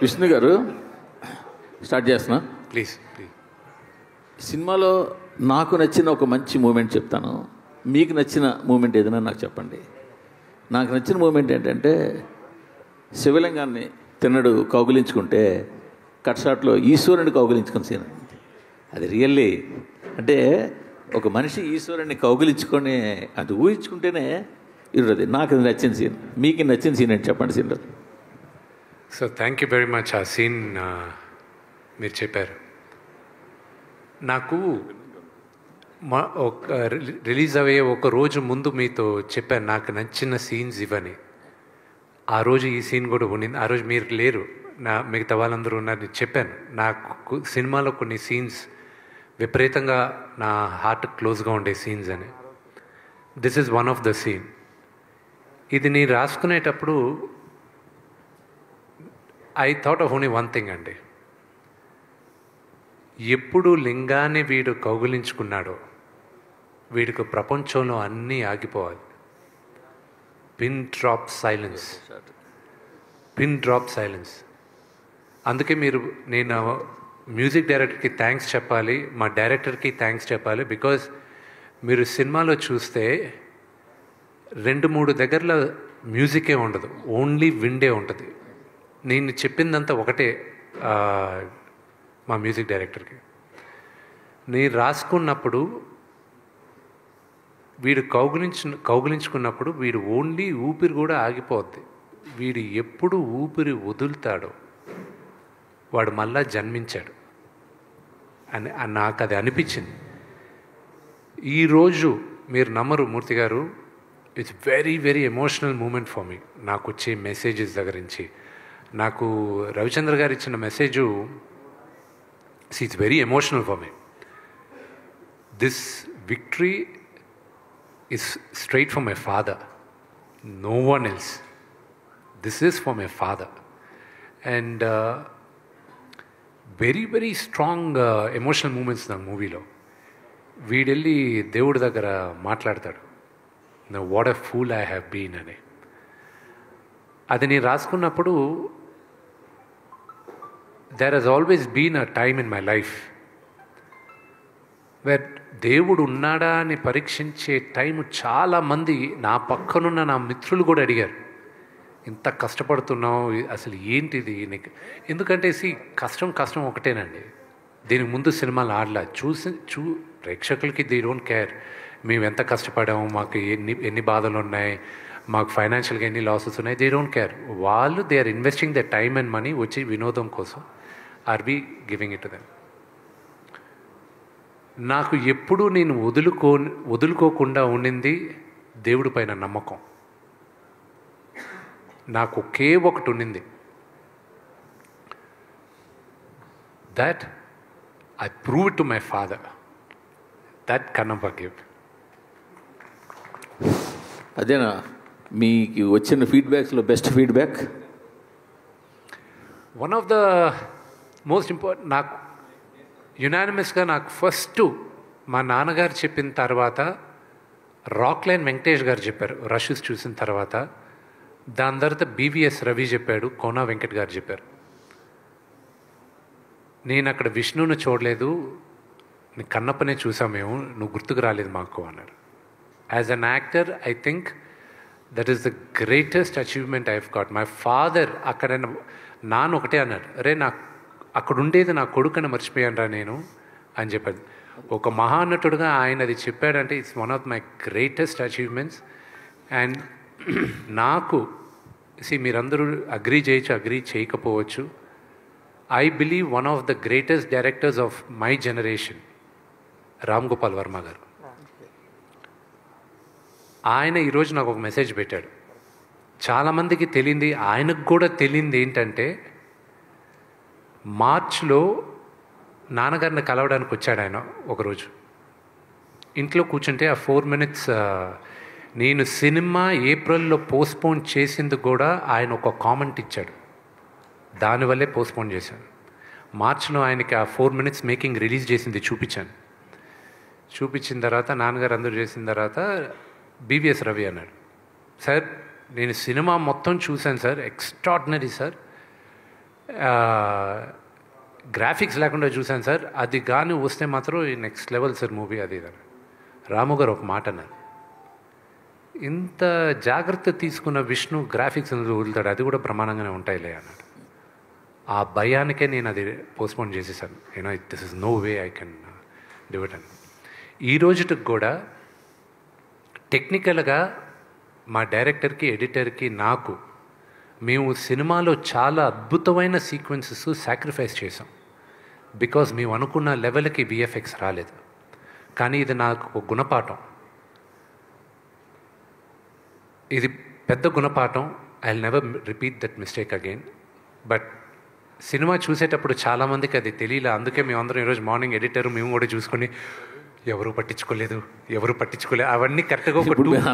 విష్ణు గారు స్టార్ట్ చేస్తున్నా. ప్లీజ్. సినిమాలో నాకు నచ్చిన ఒక మంచి మూమెంట్ చెప్తాను, మీకు నచ్చిన మూమెంట్ ఏదైనా నాకు చెప్పండి. నాకు నచ్చిన మూమెంట్ ఏంటంటే శివలింగాన్ని తిన్నడు కౌగులించుకుంటే కట్ షాట్లో ఈశ్వరుని కౌగులించుకున్న సీన్. అది రియల్లీ అంటే ఒక మనిషి ఈశ్వరుని కౌగులించుకొని అది ఊహించుకుంటేనే ఇరుది. నాకు అది నచ్చిన సీన్. మీకు నచ్చిన సీన్ ఏంటి చెప్పండి scene. So thank you very much. ఆ సీన్ మీరు చెప్పారు. నాకు రిలీజ్ అయ్యే ఒక రోజు ముందు మీతో చెప్పాను నాకు నచ్చిన సీన్స్ ఇవని. ఆ రోజు ఈ సీన్ కూడా ఉండింది. ఆ రోజు మీరు లేరు, మిగతా వాళ్ళందరూ ఉన్నారని చెప్పాను. నాకు సినిమాలో కొన్ని సీన్స్ విపరీతంగా నా హార్ట్ క్లోజ్గా ఉండే సీన్స్ అని. This is one of the scene. ఇది నేను రాసుకునేటప్పుడు I thought of only one thing అండి. ఎప్పుడు లింగాన్ని వీడు కౌగులించుకున్నాడో వీడికి ప్రపంచంలో అన్నీ ఆగిపోవాలి. Pin drop silence, pin drop silence. అందుకే నేను మ్యూజిక్ డైరెక్టర్కి థ్యాంక్స్ చెప్పాలి, మా డైరెక్టర్కి థ్యాంక్స్ చెప్పాలి. బికాజ్ మీరు సినిమాలో చూస్తే 2-3 దగ్గరలో మ్యూజికే ఉండదు, ఓన్లీ విండే ఉంటుంది. నేను చెప్పిందంతా ఒకటే మా మ్యూజిక్ డైరెక్టర్కి. నేను రాసుకున్నప్పుడు వీడు కౌగులించుకున్నప్పుడు వీడు ఓన్లీ ఊపిరి కూడా ఆగిపోద్ది. వీడు ఎప్పుడు ఊపిరి వదులుతాడో వాడు మళ్ళా జన్మించాడు అని నాకు అది అనిపించింది. ఈరోజు మీరు నమ్మరు మూర్తి గారు, it's very very emotional moment for me. నాకు వచ్చే మెసేజెస్ దగ్గర నుంచి నాకు రవిచంద్ర గారు ఇచ్చిన message it's very emotional for me. This victory is straight from my father, no one else. This is from my father. And very very strong emotional moments na movie lo. వీడెళ్ళి దేవుడి దగ్గర మాట్లాడతాడు, what a fool I have been అని. అది నేను రాసుకున్నప్పుడు there has always been a time in my life where దేవుడు ఉన్నాడా అని పరీక్షించే టైం చాలామంది నా పక్కనున్న నా మిత్రులు కూడా అడిగారు, ఇంత కష్టపడుతున్నావు అసలు ఏంటిది నీకు? ఎందుకంటే కష్టం ఒకటేనండి. దీనికి ముందు సినిమాలు ఆడలా ప్రేక్షకులకి దే డోంట్ కేర్ మేము ఎంత కష్టపడాము, మాకు ఎన్ని బాధలు ఉన్నాయి, మాకు ఫైనాన్షియల్గా ఎన్ని లాసెస్ ఉన్నాయి. They don't care. వాళ్ళు they are investing the time and money వచ్చి వినోదం కోసం. Are we giving it to them? నాకు ఎప్పుడూ నేను వదులుకోకుండా ఉండింది దేవుడి పైన నమ్మకం. నాకు ఒకే ఒకటి ఉండింది, that I prove it to my father, that can never give. అదేనా మీకు వచ్చిన ఫీడ్బ్యాక్స్లో best feedback? One of the most important, నాకు యునానిమస్గా నాకు ఫస్ట్ మా నాన్నగారు చెప్పిన తర్వాత రాక్లైన్ వెంకటేష్ గారు చెప్పారు రషెస్ చూసిన తర్వాత. దాని తర్వాత బీవీఎస్ రవి చెప్పాడు, కోనా వెంకట్ గారు చెప్పారు. నేను అక్కడ విష్ణువుని చూడలేదు, నీ కన్నప్పనే చూసాం మేము, నువ్వు గుర్తుకు రాలేదు మాకు అన్నారు. As an actor I think that is the greatest achievement I have got. My father అక్కడ నాన్న ఒకటే అన్నాడు, అరే నాకు అక్కడ ఉండేది నా కొడుకుని మర్చిపోయాను రా నేను అని చెప్పాడు. ఒక మహానటుడుగా ఆయన అది చెప్పాడంటే it's one of my greatest achievements. And నాకు మీరందరూ అగ్రీ చేయొచ్చు, అగ్రీ చేయకపోవచ్చు, I believe one of the greatest directors of my generation Ram Gopal Varma గారు. ఆయన ఈరోజు నాకు ఒక మెసేజ్ పెట్టాడు. చాలామందికి తెలియంది, ఆయనకు కూడా తెలియంది ఏంటంటే మార్చ్లో నాన్నగారిని కలవడానికి వచ్చాడు ఆయన ఒకరోజు. ఇంట్లో కూర్చుంటే ఆ 4 minutes నేను సినిమా ఏప్రిల్లో పోస్ట్పోన్ చేసింది కూడా ఆయన ఒక కామెంట్ ఇచ్చాడు, దానివల్లే పోస్ట్పోన్ చేశాను. మార్చ్లో ఆయనకి ఆ 4 minutes మేకింగ్ రిలీజ్ చేసింది చూపించిన తర్వాత నాన్నగారు అందరూ చేసిన తర్వాత బీవీఎస్ రవి అన్నాడు, సార్ నేను సినిమా మొత్తం చూశాను సార్, ఎక్స్ట్రాడినరీ సార్, గ్రాఫిక్స్ లేకుండా చూశాను సార్, అది కానీ వస్తే మాత్రం ఈ నెక్స్ట్ లెవెల్ సార్ మూవీ అది. రాము గారు ఒక మాట అన్నారు, ఇంత జాగ్రత్త తీసుకున్న విష్ణు గ్రాఫిక్స్ వదులుతాడు, అది కూడా ప్రమాణంగానే ఉంటాయిలే అన్నాడు. ఆ భయానికే నేను అది పోస్ట్పోన్ చేసేసాను. This is no way I can do it అని. ఈ రోజుకి కూడా టెక్నికల్గా మా డైరెక్టర్కి, ఎడిటర్కి, నాకు మేము సినిమాలో చాలా అద్భుతమైన సీక్వెన్సెస్ సాక్రిఫైస్ చేసాం. బికాజ్ మేము అనుకున్న లెవెల్కి విఎఫ్ఎక్స్ రాలేదు. కానీ ఇది నాకు ఒక గుణపాఠం, ఇది పెద్ద గుణపాఠం. I will never repeat that mistake again. But cinema చూసేటప్పుడు చాలామందికి అది తెలియలే. అందుకే మేమందరం ఈరోజు మార్నింగ్ ఎడిటర్ మేము కూడా చూసుకొని ఎవరు పట్టించుకోలేదు అవన్నీ కరెక్ట్గా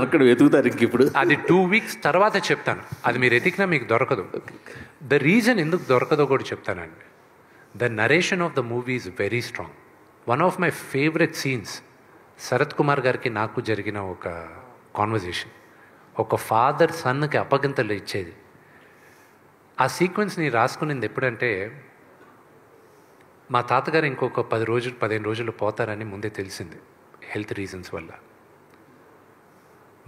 అక్కడ వెతుకుతారు. ఇప్పుడు అది 2 weeks తర్వాత చెప్తాను. అది మీరు ఎతికినా మీకు దొరకదు. ద రీజన్ ఎందుకు దొరకదో కూడా చెప్తానండి. The narration of the movie is very strong. One of my favourite scenes Sarath Kumar గారికి నాకు జరిగిన ఒక కాన్వర్జేషన్. ఒక ఫాదర్ సన్కి అప్పగింతలు ఇచ్చేది. ఆ సీక్వెన్స్ని రాసుకునేది ఎప్పుడంటే, మా తాతగారు ఇంకొక 15 రోజులు పోతారని ముందే తెలిసింది హెల్త్ రీజన్స్ వల్ల.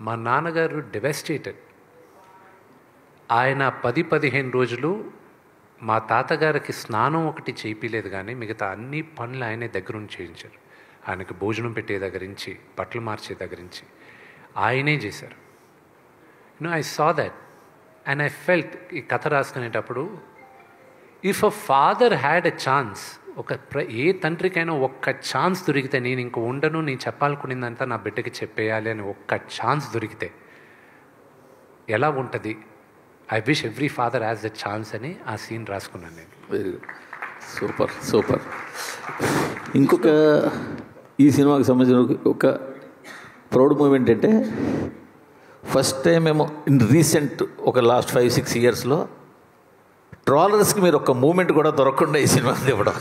మా నాన్నగారు డెవెస్టేటెడ్. ఆయన 10-15 రోజులు మా తాతగారికి స్నానం ఒకటి చేయించలేదు, కానీ మిగతా అన్ని పనులు ఆయనే దగ్గరుండి చేయించారు. ఆయనకు భోజనం పెట్టే దగ్గర నుంచి, బట్టలు మార్చే దగ్గర నుంచి ఆయనే చేశారు. I saw that and I felt, ఈ కథ రాసుకునేటప్పుడు, if a father had a chance, ఏ తండ్రికైనా ఒక్క ఛాన్స్ దొరికితే, నేను ఇంక ఉండను, నేను చెప్పాలనుకునేదంతా నా బిడ్డకి చెప్పేయాలి అని ఒక్క ఛాన్స్ దొరికితే ఎలా ఉంటుంది? I wish every father has the chance అని ఆ సీన్ రాసుకున్నాను నేను. Very good, super super. ఇంకొక ఈ సినిమాకి సంబంధించిన ఒక ప్రౌడ్ మూమెంట్ అంటే, ఫస్ట్ టైం ఏమో ఇన్ రీసెంట్ ఒక లాస్ట్ 5-6 ఇయర్స్లో ట్రాలర్స్కి మీరు ఒక మూమెంట్ కూడా దొరకకుండా ఈ సినిమా ఇవ్వడం.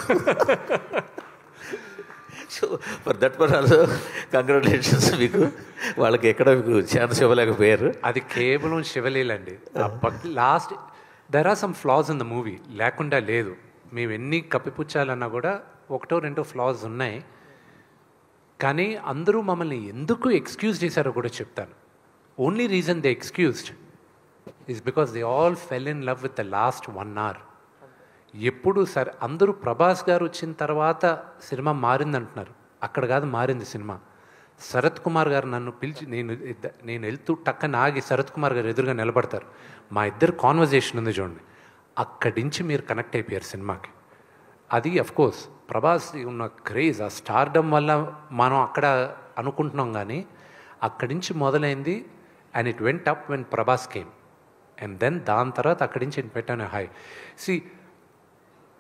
So for that per also congratulations మీకు. వాళ్ళకి ఎక్కడ మీకు ఛాన్స్ ఇవ్వలేకపోయారు. అది కేవలం శివలీలండి. Last there are some flaws in the movie, లేకుండా లేదు. మేము ఎన్ని కప్పిపుచ్చాలన్నా కూడా 1-2 ఫ్లాస్ ఉన్నాయి. కానీ అందరూ మమ్మల్ని ఎందుకు ఎక్స్క్యూజ్ చేశారో కూడా చెప్తాను. Only reason they excused is because they all fell in love with the last 1 hour. ఎప్పుడు సరే అందరూ ప్రభాస్ గారు వచ్చిన తర్వాత సినిమా మారిందంటున్నారు. అక్కడ కాదు మారింది సినిమా. శరత్ కుమార్ గారు నన్ను పిలిచి, నేను వెళ్తూ టక్కన ఆగి శరత్ కుమార్ గారు ఎదురుగా నిలబడతారు. మా ఇద్దరు కాన్వర్జేషన్ ఉంది చూడండి, అక్కడి నుంచి మీరు కనెక్ట్ అయిపోయారు సినిమాకి. అది అఫ్కోర్స్ ప్రభాస్ ఉన్న క్రేజ్, ఆ స్టార్డమ్ వల్ల మనం అక్కడ అనుకుంటున్నాం. కానీ అక్కడి నుంచి మొదలైంది. And it went up when Prabhas came. And then దాని తర్వాత అక్కడి నుంచి పెట్టాను హై. సి,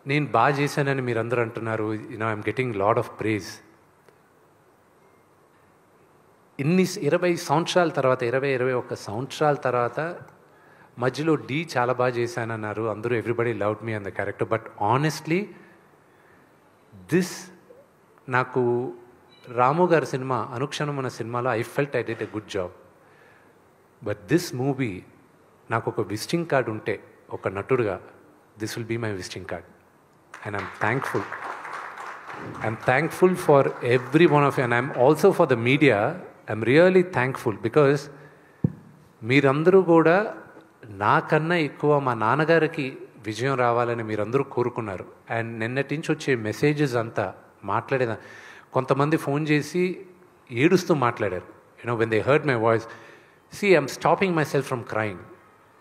నేను బాగా చేశానని మీరు అందరూ అంటున్నారు. I'm getting lot of praise. ఇన్ని 20 సంవత్సరాల తర్వాత, 20-21 సంవత్సరాల తర్వాత మధ్యలో డి చాలా బాగా చేశానన్నారు అందరూ. Everybody loved me on the character. But honestly this, నాకు రాము గారి సినిమా అనుక్షణం అన్న సినిమాలో I felt I did a good job. But this movie నాకు ఒక విజిటింగ్ కార్డ్ ఉంటే ఒక నటుడుగా, this will be my visiting card. And I'm thankful. I'm thankful for every one of you. And I'm also for the media. I'm really thankful because మీరందరూ కూడా నాకన్నా ఎక్కువ మా నాన్నగారికి విజయం రావాలని మీరందరూ కోరుకున్నారు. అండ్ నిన్నటి నుంచి వచ్చే మెసేజెస్ అంతా మాట్లాడేదా, కొంతమంది ఫోన్ చేసి ఏడుస్తూ మాట్లాడారు. When they heard my voice, see I'm stopping myself from crying.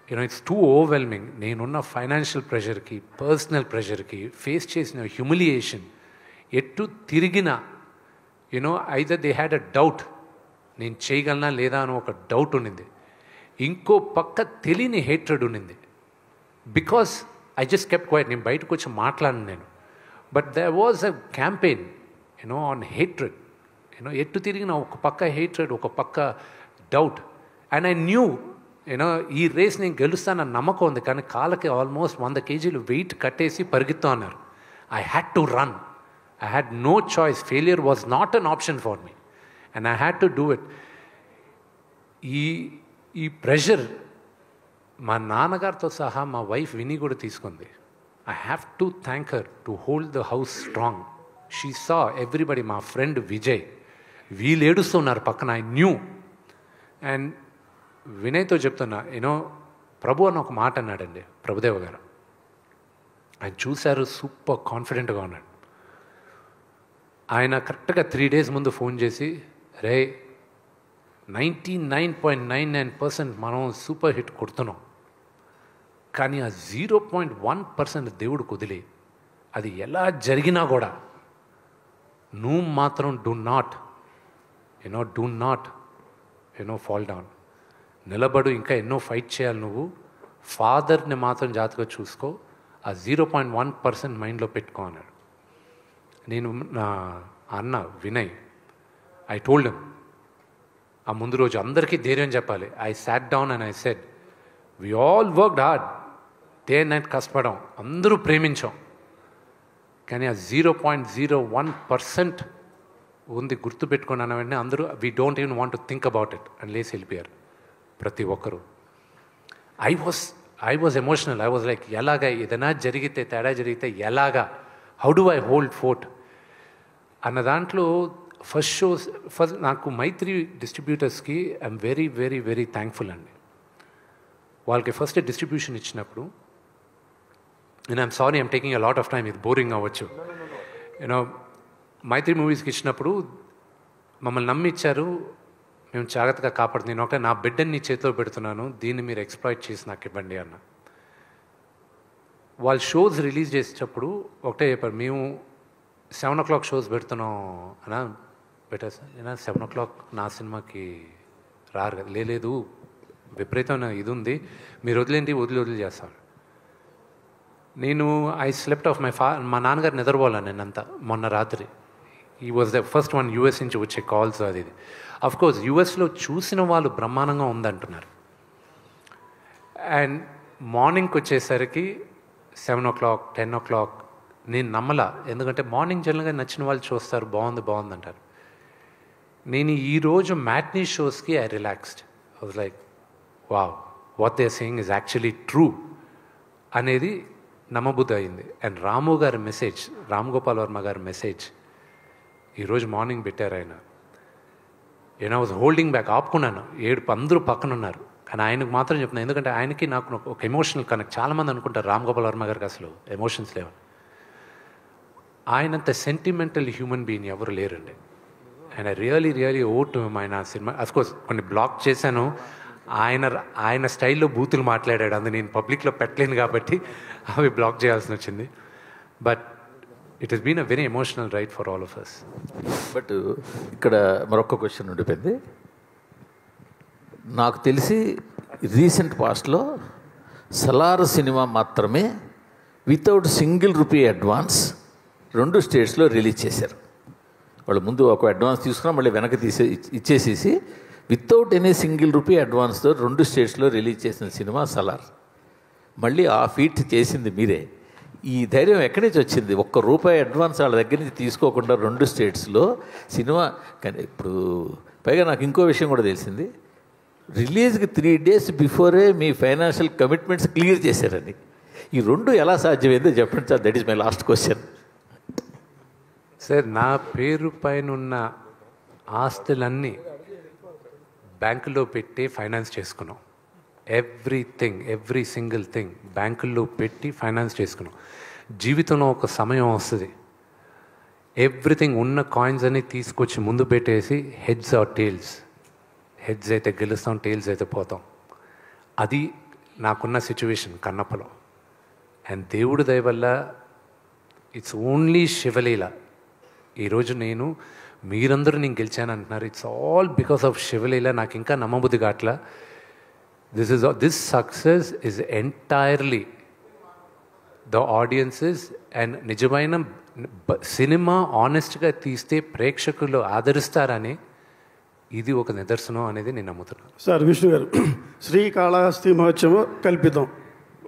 It's too overwhelming. నేనున్న ఫైనాన్షియల్ ప్రెషర్కి, పర్సనల్ ప్రెషర్కి, ఫేస్ చేసిన హ్యూమిలియేషన్, ఎటు తిరిగిన either they had a doubt, నేను చేయగలనా లేదా అని ఒక డౌట్ ఉండింది. ఇంకో పక్క తెలియని హేట్రెడ్ ఉండింది. Because I just kept quiet. నేను బయటకు వచ్చి మాట్లాడను నేను. But there was a campaign on hatred. ఎటు తిరిగిన ఒక పక్క హేట్రెడ్, ఒక పక్క డౌట్. అండ్ ఐ న్యూ ఈ రేస్ నేను గెలుస్తానన్న నమ్మకం ఉంది. కానీ కాళ్ళకి ఆల్మోస్ట్ 100 kgs వెయిట్ కట్టేసి పరిగెత్తు అన్నారు. I had to run. I had no choice. Failure was not an option for me. And I had to do it. ఈ ప్రెషర్ మా నాన్నగారితో సహా మా వైఫ్ విని కూడా తీసుకుంది. I have to thank her to hold the house strong. She saw everybody, my friend Vijay, వీళ్ళు ఏడుస్తున్నారు పక్కన, ఐ న్యూ. అండ్ వినయ్తో చెప్తున్నా, యూనో ప్రభు అని ఒక మాట అన్నాడండి ప్రభుదేవ గారు. ఆయన చూశారు, సూపర్ కాన్ఫిడెంట్గా ఉన్నాడు. ఆయన కరెక్ట్గా 3 days ముందు ఫోన్ చేసి, రే 99.99% మనం సూపర్ హిట్ కొడుతున్నాం, కానీ ఆ 0.1% దేవుడు కుదిలి, అది ఎలా జరిగినా కూడా నువ్వు మాత్రం డూ నాట్ ఫాల్ డౌన్, నిలబడు, ఇంకా ఎన్నో ఫైట్ చేయాలి నువ్వు, ఫాదర్ని మాత్రం జాగ్రత్తగా చూసుకో, ఆ 0.1% మైండ్లో పెట్టుకో అన్నాడు. నేను నా అన్న వినయ్, ఐ టోల్డ్ హిమ్, ఆ ముందు రోజు అందరికీ ధైర్యం చెప్పాలి. I sat down and I said, we all worked hard, day and night కష్టపడాం, అందరూ ప్రేమించాం, కానీ ఆ 0.01% ఉంది గుర్తుపెట్టుకున్నాను. వెంటనే అందరూ we don't even want to think about it అని లేసి వెళ్ళిపోయారు ప్రతి ఒక్కరూ. I was emotional. I was like, ఎలాగా ఏదైనా జరిగితే, తేడా జరిగితే ఎలాగా, how do I hold fort అన్న దాంట్లో ఫస్ట్ నాకు మైత్రి డిస్ట్రిబ్యూటర్స్కి I'm very very very thankful అండి. వాళ్ళకి ఫస్ట్ డిస్ట్రిబ్యూషన్ ఇచ్చినప్పుడు, నేను I'm sorry I'm taking a lot of time, ఇది బోరింగ్ అవ్వచ్చు, యూనో మైత్రి మూవీస్కి ఇచ్చినప్పుడు మమ్మల్ని నమ్మి ఇచ్చారు, మేము జాగ్రత్తగా కాపాడుతుంది. నేను ఒకటే నా బిడ్డని నీ చేతిలో పెడుతున్నాను, దీన్ని మీరు ఎక్స్ప్లాయిట్ చేసి నాకు ఇవ్వండి అన్న. వాళ్ళు షోస్ రిలీజ్ చేసేటప్పుడు ఒకటే చెప్పారు, మేము 7 o'clock షోస్ పెడుతున్నాం అన్నా, బెటర్ సార్, నేను 7 o'clock నా సినిమాకి రారు కదా, లేదు విపరీతమైన ఇది ఉంది, మీరు వదిలేంటి, వదిలి చేస్తాను. నేను ఐ స్లెప్ట్ ఆఫ్ మా నాన్నగారు నిద్రపోవాలని నేనంతా మొన్న రాత్రి. ఈ was the first one US నుంచి వచ్చే కాల్స్, అది ఇది. అఫ్కోర్స్ యూఎస్లో చూసిన వాళ్ళు బ్రహ్మాండంగా ఉందంటున్నారు. అండ్ మార్నింగ్కి వచ్చేసరికి 7 o'clock 10 o'clock నేను నమ్మలా, ఎందుకంటే మార్నింగ్ జనరల్గా నచ్చిన వాళ్ళు చూస్తారు, బాగుంది అంటారు. నేను ఈరోజు మ్యాట్నీ షోస్కి I relaxed. I was like, wow, what they are saying is actually true అనేది నమ్మబుద్ధి అయింది. అండ్ రాము గారి మెసేజ్, రామ్ గోపాల్ వర్మ గారి మెసేజ్ ఈరోజు మార్నింగ్ పెట్టారు ఆయన. నేను వాజ్ హోల్డింగ్ బ్యాక్, ఆపుకున్నాను, ఏడుపు, అందరూ పక్కన ఉన్నారు, కానీ ఆయనకు మాత్రం చెప్తున్నాను, ఎందుకంటే ఆయనకి నాకు ఒక ఎమోషనల్ కనెక్ట్. చాలామంది అనుకుంటారు రామ్ గోపాల్ వర్మ గారికి అసలు ఎమోషన్స్ లేవు. ఆయనంత సెంటిమెంటల్ హ్యూమన్ బీయింగ్ ఎవరు లేరండి. ఆయన రియలీ ఓట్ ఆయన సినిమా. అఫ్కోర్స్ కొన్ని బ్లాక్ చేశాను, ఆయన స్టైల్లో బూతులు మాట్లాడాడు, అందు నేను పబ్లిక్లో పెట్టలేను కాబట్టి అవి బ్లాక్ చేయాల్సి వచ్చింది. But it has been a very emotional ride for all of us. But ఇక్కడ మరొక క్వశ్చన్ ఉండిపోయింది. నాకు తెలిసి రీసెంట్ పాస్ట్లో సలార్ సినిమా మాత్రమే వితౌట్ సింగిల్ రూపీ అడ్వాన్స్ 2 స్టేట్స్లో రిలీజ్ చేశారు. వాళ్ళు ముందు ఒక అడ్వాన్స్ తీసుకున్నా మళ్ళీ వెనక్కి ఇచ్చేసేసి వితౌట్ ఎనీ సింగిల్ రూపీ అడ్వాన్స్తో 2 స్టేట్స్లో రిలీజ్ చేసిన సినిమా సలార్. మళ్ళీ ఆ ఫీట్ చేసింది మీరే. ఈ ధైర్యం ఎక్కడి నుంచి వచ్చింది? ₹1 అడ్వాన్స్ వాళ్ళ దగ్గర నుంచి తీసుకోకుండా 2 స్టేట్స్లో సినిమా. కానీ ఇప్పుడు పైగా నాకు ఇంకో విషయం కూడా తెలిసింది, రిలీజ్కి 3 days బిఫోరే మీ ఫైనాన్షియల్ కమిట్మెంట్స్ క్లియర్ చేశారని. ఈ 2 ఎలా సాధ్యమైందో చెప్పండి sir. That is my last question. Sir, నా పేరు పైన ఉన్న ఆస్తులన్నీ బ్యాంకులో పెట్టి ఫైనాన్స్ చేసుకున్నాం. ఎవ్రీ సింగిల్ థింగ్ బ్యాంకుల్లో పెట్టి ఫైనాన్స్ చేసుకున్నాం. జీవితంలో ఒక సమయం వస్తుంది, ఎవ్రీథింగ్ ఉన్న కాయిన్స్ అన్ని తీసుకొచ్చి ముందు పెట్టేసి హెడ్స్ ఆర్ టేల్స్, హెడ్స్ అయితే గెలుస్తాం, టేల్స్ అయితే పోతాం. అది నాకున్న సిచ్యువేషన్ కన్నప్పలో. అండ్ దేవుడి దయ వల్ల ఇట్స్ ఓన్లీ శివలీల. ఈరోజు మీరందరూ నేను గెలిచాను అంటున్నారు. ఇట్స్ ఆల్ బికాస్ ఆఫ్ శివలీల. నాకు ఇంకా నమ్మబుద్ధి కావట్లా. This success is entirely the audiences. And నిజమైన సినిమా ఆనెస్ట్గా తీస్తే ప్రేక్షకులు ఆదరిస్తారని ఇది ఒక నిదర్శనం అనేది నేను నమ్ముతున్నాను. సార్, విష్ణు గారు, శ్రీకాళహస్తి మహోత్సవం కల్పితం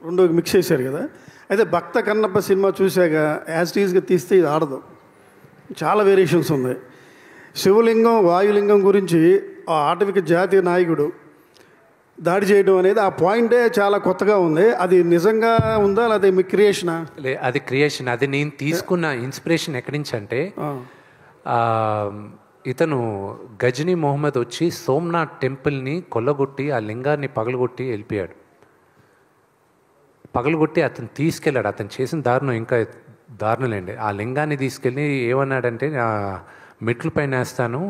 2 మిక్స్ చేశారు కదా. అయితే భక్త కన్నప్ప సినిమా చూశాక యాజ్టీజ్గా తీస్తే ఇది ఆడదు, చాలా వేరియేషన్స్ ఉన్నాయి. శివలింగం వాయులింగం గురించి ఆ ఆటవిక జాతీయ నాయకుడు దాడి చేయడం అనేది ఆ పాయింటే చాలా కొత్తగా ఉంది. అది నిజంగా ఉందా లేదా మీ క్రియేషనా? అది క్రియేషన్. అది నేను తీసుకున్న ఇన్స్పిరేషన్ ఎక్కడి నుంచి అంటే ఇతను గజనీ మొహమ్మద్ వచ్చి సోమనాథ్ టెంపుల్ని కొల్లగొట్టి ఆ లింగాన్ని పగలగొట్టి వెళ్ళిపోయాడు. పగలగొట్టి అతను తీసుకెళ్ళాడు. అతను చేసిన దారుణం ఇంకా దారుణలేండి. ఆ లింగాన్ని తీసుకెళ్ళి ఏమన్నాడంటే మెట్ల పైన వేస్తాను,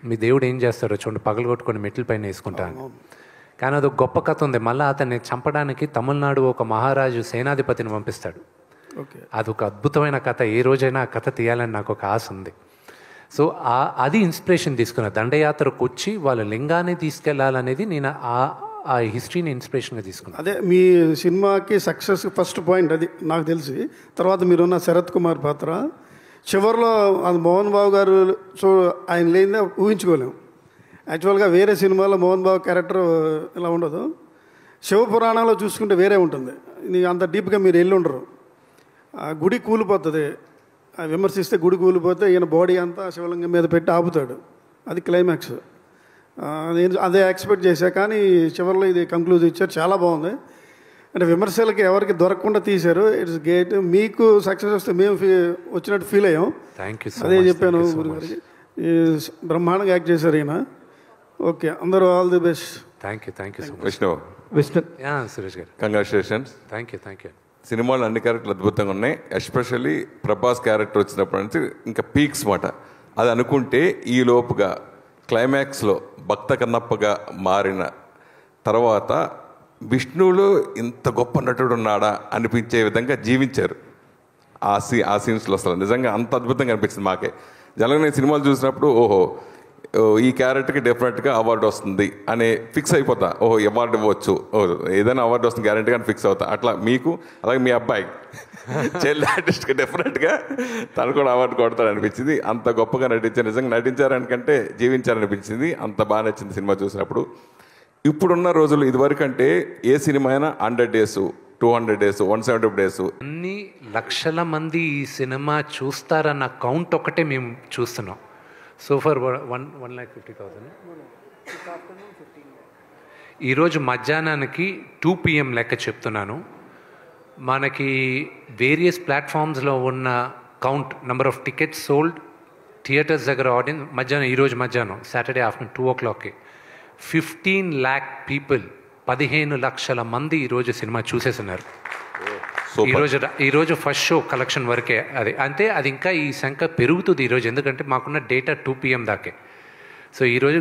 మీ దేవుడు ఏం చేస్తాడో చూడండి, పగలగొట్టుకొని మెట్ల పైన వేసుకుంటాను. కానీ అదొక గొప్ప కథ ఉంది. మళ్ళీ అతన్ని చంపడానికి తమిళనాడు ఒక మహారాజు సేనాధిపతిని పంపిస్తాడు. అదొక అద్భుతమైన కథ. ఏ రోజైనా ఆ కథ తీయాలని నాకు ఒక ఆశ ఉంది. సో అది ఇన్స్పిరేషన్ తీసుకున్న. దండయాత్రకు వచ్చి వాళ్ళ లింగాన్ని తీసుకెళ్లాలనేది నేను ఆ హిస్టరీని ఇన్స్పిరేషన్గా తీసుకున్నాను. అదే మీ సినిమాకి సక్సెస్ ఫస్ట్ పాయింట్ అది నాకు తెలిసి. తర్వాత మీరున్న శరత్ కుమార్ పాత్ర చివరిలో అది మోహన్ బాబు గారు. సో ఆయన లేనిదే ఊహించుకోలేము. యాక్చువల్గా వేరే సినిమాలో మోహన్ బాబు క్యారెక్టర్ ఇలా ఉండదు. శివపురాణంలో చూసుకుంటే వేరే ఉంటుంది. అంత డీప్గా మీరు వెళ్ళి ఉండరు. ఆ గుడి కూలిపోతుంది, విమర్శిస్తే గుడి కూలిపోతే ఈయన బాడీ అంతా శివలింగం మీద పెట్టి ఆపుతాడు. అది క్లైమాక్స్. నేను అదే ఎక్స్పెక్ట్ చేశా, కానీ చివరిలో ఇది కంక్లూజ్ ఇచ్చారు. చాలా బాగుంది. అంటే విమర్శలకి ఎవరికి దొరకకుండా తీశారు. It's great. మీకు సక్సెస్ వస్తే మేము వచ్చినట్టు ఫీల్ అయ్యాం. అదే చెప్పాను గురుగారికి. బ్రహ్మాండంగా యాక్ట్ చేశారు ఈయన. ఓకే, అందరూ all the best. Thank you so much. Vishnu Suresh గారు, కంగ్రాచులేషన్స్. Thank you. సినిమాలో అన్ని క్యారెక్టర్లు అద్భుతంగా ఉన్నాయి. ఎస్పెషల్లీ ప్రభాస్ క్యారెక్టర్ వచ్చినప్పటి నుంచి ఇంకా పీక్స్ మాట. అది అనుకుంటే ఈ లోపుగా క్లైమాక్స్లో భక్త కన్నప్పగా మారిన తర్వాత విష్ణువులో ఇంత గొప్ప నటుడు ఉన్నాడా అనిపించే విధంగా జీవించారు ఆ సీన్స్లో. అసలు నిజంగా అంత అద్భుతంగా అనిపించింది మాకే. జనరల్గా నేను సినిమాలు చూసినప్పుడు ఓహో ఈ క్యారెక్టర్కి డెఫినెట్గా అవార్డు వస్తుంది అని ఫిక్స్ అయిపోతా. ఓహో అవార్డు ఇవ్వచ్చు, ఏదైనా అవార్డు వస్తుంది గ్యారెంటీగా అని ఫిక్స్ అవుతా. అట్లా మీకు అలాగే మీ అబ్బాయి చైల్డ్ ఆర్టిస్ట్కి డెఫినెట్గా తను కూడా అవార్డు కొడతాడు అనిపించింది. అంత గొప్పగా నటించారు. నిజంగా నటించారనికంటే జీవించారనిపించింది. అంత బాగా నచ్చింది సినిమా చూసినప్పుడు. ఇప్పుడున్న రోజులు ఇదివరకంటే ఏ సినిమా అయినా 100 days 200 days 170 days అన్ని లక్షల మంది ఈ సినిమా చూస్తారన్న కౌంట్ ఒకటే మేము చూస్తున్నాం. So for 1,50,000. ఈరోజు మధ్యాహ్నానికి 2 PM లెక్క చెప్తున్నాను. మనకి వేరియస్ ప్లాట్ఫామ్స్లో ఉన్న count number of tickets sold, theatres దగ్గర ఆడియన్స్ మధ్యాహ్నం, ఈరోజు మధ్యాహ్నం సాటర్డే ఆఫ్టర్నూన్ 2 o'clockకి 15 lakh people 15 లక్షల మంది ఈరోజు సినిమా చూసేస్తున్నారు. ఈరోజు ఫస్ట్ షో కలెక్షన్ వరకే అది. అంటే అది ఇంకా ఈ సంఖ్య పెరుగుతుంది ఈరోజు, ఎందుకంటే మాకున్న డేటా 2 PM దాకే. సో ఈరోజు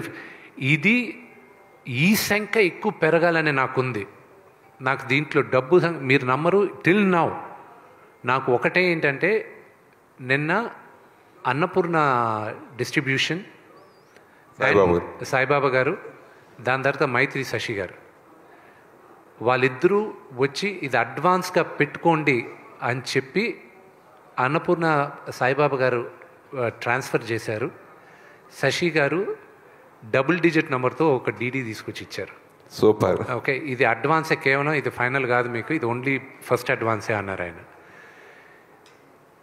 ఈ సంఖ్య ఎక్కువ పెరగాలని నాకుంది. నాకు దీంట్లో డబ్బు మీరు నమ్మరు, టిల్ నౌ నాకు ఒకటే ఏంటంటే, నిన్న అన్నపూర్ణ డిస్ట్రిబ్యూషన్ సాయిబాబా గారు, దాని తర్వాత మైత్రి శశి గారు, వాళ్ళిద్దరూ వచ్చి ఇది అడ్వాన్స్గా పెట్టుకోండి అని చెప్పి అన్నపూర్ణ సాయిబాబా గారు ట్రాన్స్ఫర్ చేశారు. శశి గారు డబుల్ డిజిట్ నెంబర్తో ఒక డీడీ తీసుకొచ్చి ఇచ్చారు. సూపర్. ఓకే, ఇది అడ్వాన్సే, కేవలం ఇది ఫైనల్ కాదు మీకు, ఇది ఓన్లీ ఫస్ట్ అడ్వాన్సే అన్నారు ఆయన.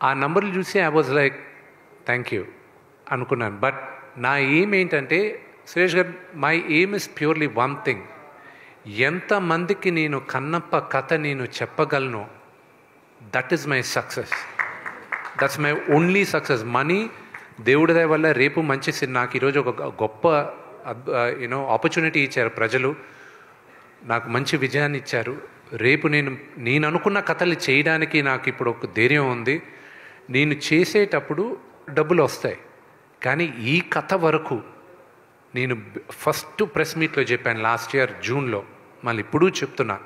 ఆ నంబర్లు చూసి I was like thank you అనుకున్నాను. బట్ నా ఎయిమ్ ఏంటంటే, సురేష్ గారు, my aim is purely one thing. ఎంతమందికి నేను కన్నప్ప కథ నేను చెప్పగలను, that is my success. That's my only success. Money దేవుడి దయ వల్ల రేపు మంచి నాకు ఈరోజు ఒక గొప్ప ఆపర్చునిటీ ఇచ్చారు ప్రజలు, నాకు మంచి విజయాన్ని ఇచ్చారు. రేపు నేను అనుకున్న కథలు చేయడానికి నాకు ఇప్పుడు ఒక ధైర్యం ఉంది. నేను చేసేటప్పుడు డబ్బులు వస్తాయి, కానీ ఈ కథ వరకు నేను ఫస్ట్ ప్రెస్ మీట్లో చెప్పాను లాస్ట్ ఇయర్ జూన్లో, మళ్ళీ ఇప్పుడు చెప్తున్నా,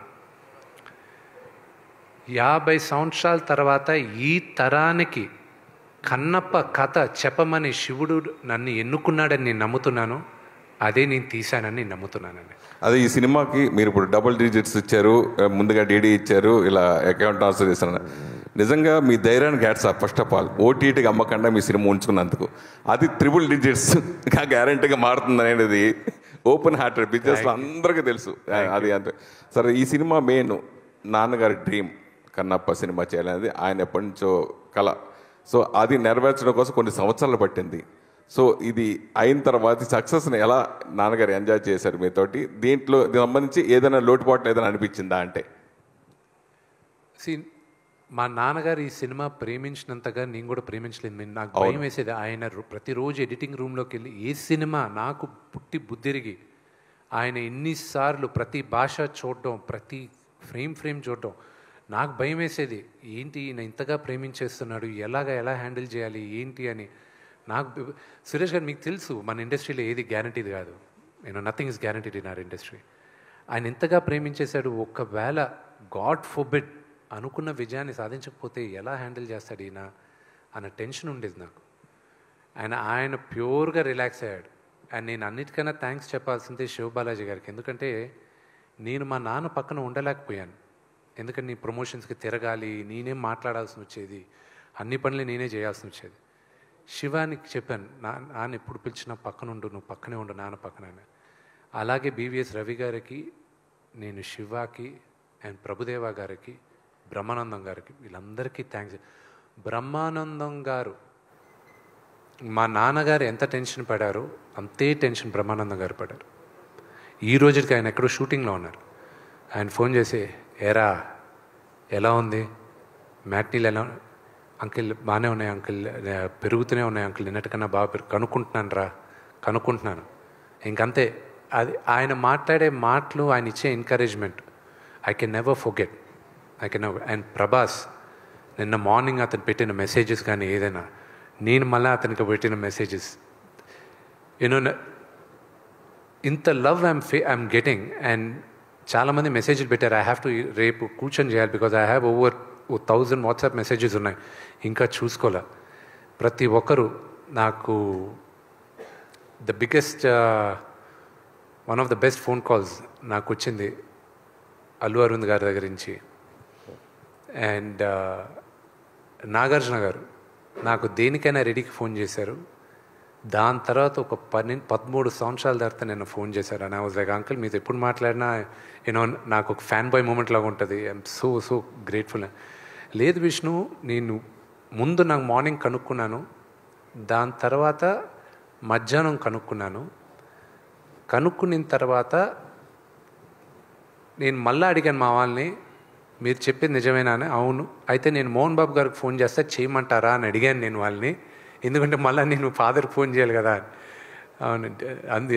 50 సంవత్సరాల తర్వాత ఈ తరానికి కన్నప్ప కథ చెప్పమని శివుడు నన్ను ఎన్నుకున్నాడని నేను నమ్ముతున్నాను. అదే నేను తీశానని నేను నమ్ముతున్నానండి. అదే ఈ సినిమాకి మీరు ఇప్పుడు డబుల్ డిజిట్స్ ఇచ్చారు, ముందుగా డీడీ ఇచ్చారు, ఇలా అకౌంట్ ట్రాన్స్ఫర్ చేస్తున్నారు. నిజంగా మీ ధైర్యానికి hats off. First of all ఓటీటీకి అమ్మకుండా మీ సినిమా ఉంచుకున్నందుకు. అది 3 digits గ్యారెంటీగా మారుతుంది అనేది ఓపెన్ హార్టెడ్ బిజినెస్లో అందరికీ తెలుసు. అది అంతే. సరే, ఈ సినిమా మెయిన్ నాన్నగారి డ్రీమ్ కన్నప్ప సినిమా చేయాలనేది ఆయన ఎప్పటి నుంచో కళ. సో అది నెరవేర్చడం కోసం కొన్ని సంవత్సరాలు పట్టింది. సో ఇది అయిన తర్వాత సక్సెస్ని ఎలా నాన్నగారు ఎంజాయ్ చేశారు మీతోటి? దీంట్లో సంబంధించి ఏదైనా లోటుపాట్లు ఏదైనా అనిపించిందా? అంటే మా నాన్నగారు ఈ సినిమా ప్రేమించినంతగా నేను కూడా ప్రేమించలేదు. నాకు భయం వేసేది. ఆయన ప్రతిరోజు ఎడిటింగ్ రూమ్లోకి వెళ్ళి ఏ సినిమా నాకు పుట్టి బుద్ధిరిగి ఆయన ఎన్నిసార్లు ప్రతి భాష చూడడం, ప్రతి ఫ్రేమ్ చూడడం, నాకు భయం వేసేది. ఏంటి ఈయన ఇంతగా ప్రేమించేస్తున్నాడు, ఎలా హ్యాండిల్ చేయాలి ఏంటి అని. నాకు సురేష్ గారు, మీకు తెలుసు మన ఇండస్ట్రీలో ఏది గ్యారంటీది కాదు. Nothing is guaranteed in our industry. ఆయన ఎంతగా ప్రేమించేశాడు. ఒకవేళ గాడ్ ఫోర్బిడ్ అనుకున్న విజయాన్ని సాధించకపోతే ఎలా హ్యాండిల్ చేస్తాడు ఈయన అన్న టెన్షన్ ఉండేది నాకు. ఆయన ప్యూర్గా రిలాక్స్ అయ్యాడు. అండ్ నేను అన్నిటికన్నా థ్యాంక్స్ చెప్పాల్సిందే శివబాలాజీ గారికి. ఎందుకంటే నేను మా నాన్న పక్కన ఉండలేకపోయాను. ఎందుకంటే నీ ప్రమోషన్స్కి తిరగాలి, నేనేం మాట్లాడాల్సి వచ్చేది, అన్ని పనులు నేనే చేయాల్సి వచ్చేది. శివానికి చెప్పాను, నాన్న ఎప్పుడు పిలిచినా పక్కనుండు, నువ్వు పక్కనే ఉండు నాన్న పక్కన. అలాగే బీవీఎస్ రవి గారికి, నేను శివాకి అండ్ ప్రభుదేవా గారికి, బ్రహ్మానందం గారికి, వీళ్ళందరికీ థ్యాంక్స్. బ్రహ్మానందం గారు, మా నాన్నగారు ఎంత టెన్షన్ పడారో అంతే టెన్షన్ బ్రహ్మానందం గారు పడారు. ఈ రోజుకి ఆయన ఎక్కడో షూటింగ్లో ఉన్నారు. ఆయన ఫోన్ చేసి, ఏరా ఎలా ఉంది, మ్యాట్నీలు ఎలా, అంకిల్ బాగానే ఉన్నాయి అంకిల్, పెరుగుతూనే ఉన్నాయి అంకిల్, నిన్నటికన్నా బాగా కనుక్కుంటున్నాను. ఇంకంతే. అది ఆయన మాట్లాడే మాటలు, ఆయన ఇచ్చే encouragement I can never forget. And Prabhas నిన్న మార్నింగ్ అతను పెట్టిన మెసేజెస్ కానీ ఏదైనా, నేను మళ్ళీ అతనికి పెట్టిన మెసేజెస్, ఇంత లవ్ ఐఎమ్ గెటింగ్. అండ్ చాలామంది మెసేజ్లు పెట్టారు. ఐ హ్యావ్ టు రేపు కూర్చొని చేయాలి, because I have over 1000 WhatsApp messages ఉన్నాయి, ఇంకా చూసుకోలే. ప్రతి ఒక్కరు నాకు the biggest one of the best phone calls నాకు వచ్చింది అల్లు అరవింద్ గారి దగ్గర నుంచి. అండ్ నాగార్జున గారు నాకు దేనికైనా రెడీకి ఫోన్ చేశారు. దాని తర్వాత ఒక 13 సంవత్సరాల తర్వాత నేను ఫోన్ చేశారు. And I was like, uncle మీతో ఎప్పుడు మాట్లాడినా నాకు ఒక ఫ్యాన్ బాయ్ మూమెంట్ లాగా ఉంటుంది. I'm so grateful. లేదు విష్ణు, నేను ముందు నాకు మార్నింగ్ కనుక్కున్నాను, దాని తర్వాత మధ్యాహ్నం కనుక్కున్న తర్వాత నేను మళ్ళీ అడిగాను మా వాళ్ళని, మీరు చెప్పేది నిజమేనా అని. అవును, అయితే నేను మోహన్ బాబు గారికి ఫోన్ చేస్తే చేయమంటారా అని అడిగాను నేను వాళ్ళని. ఎందుకంటే మళ్ళీ నేను ఫాదర్కి ఫోన్ చేయాలి కదా. అవునంటే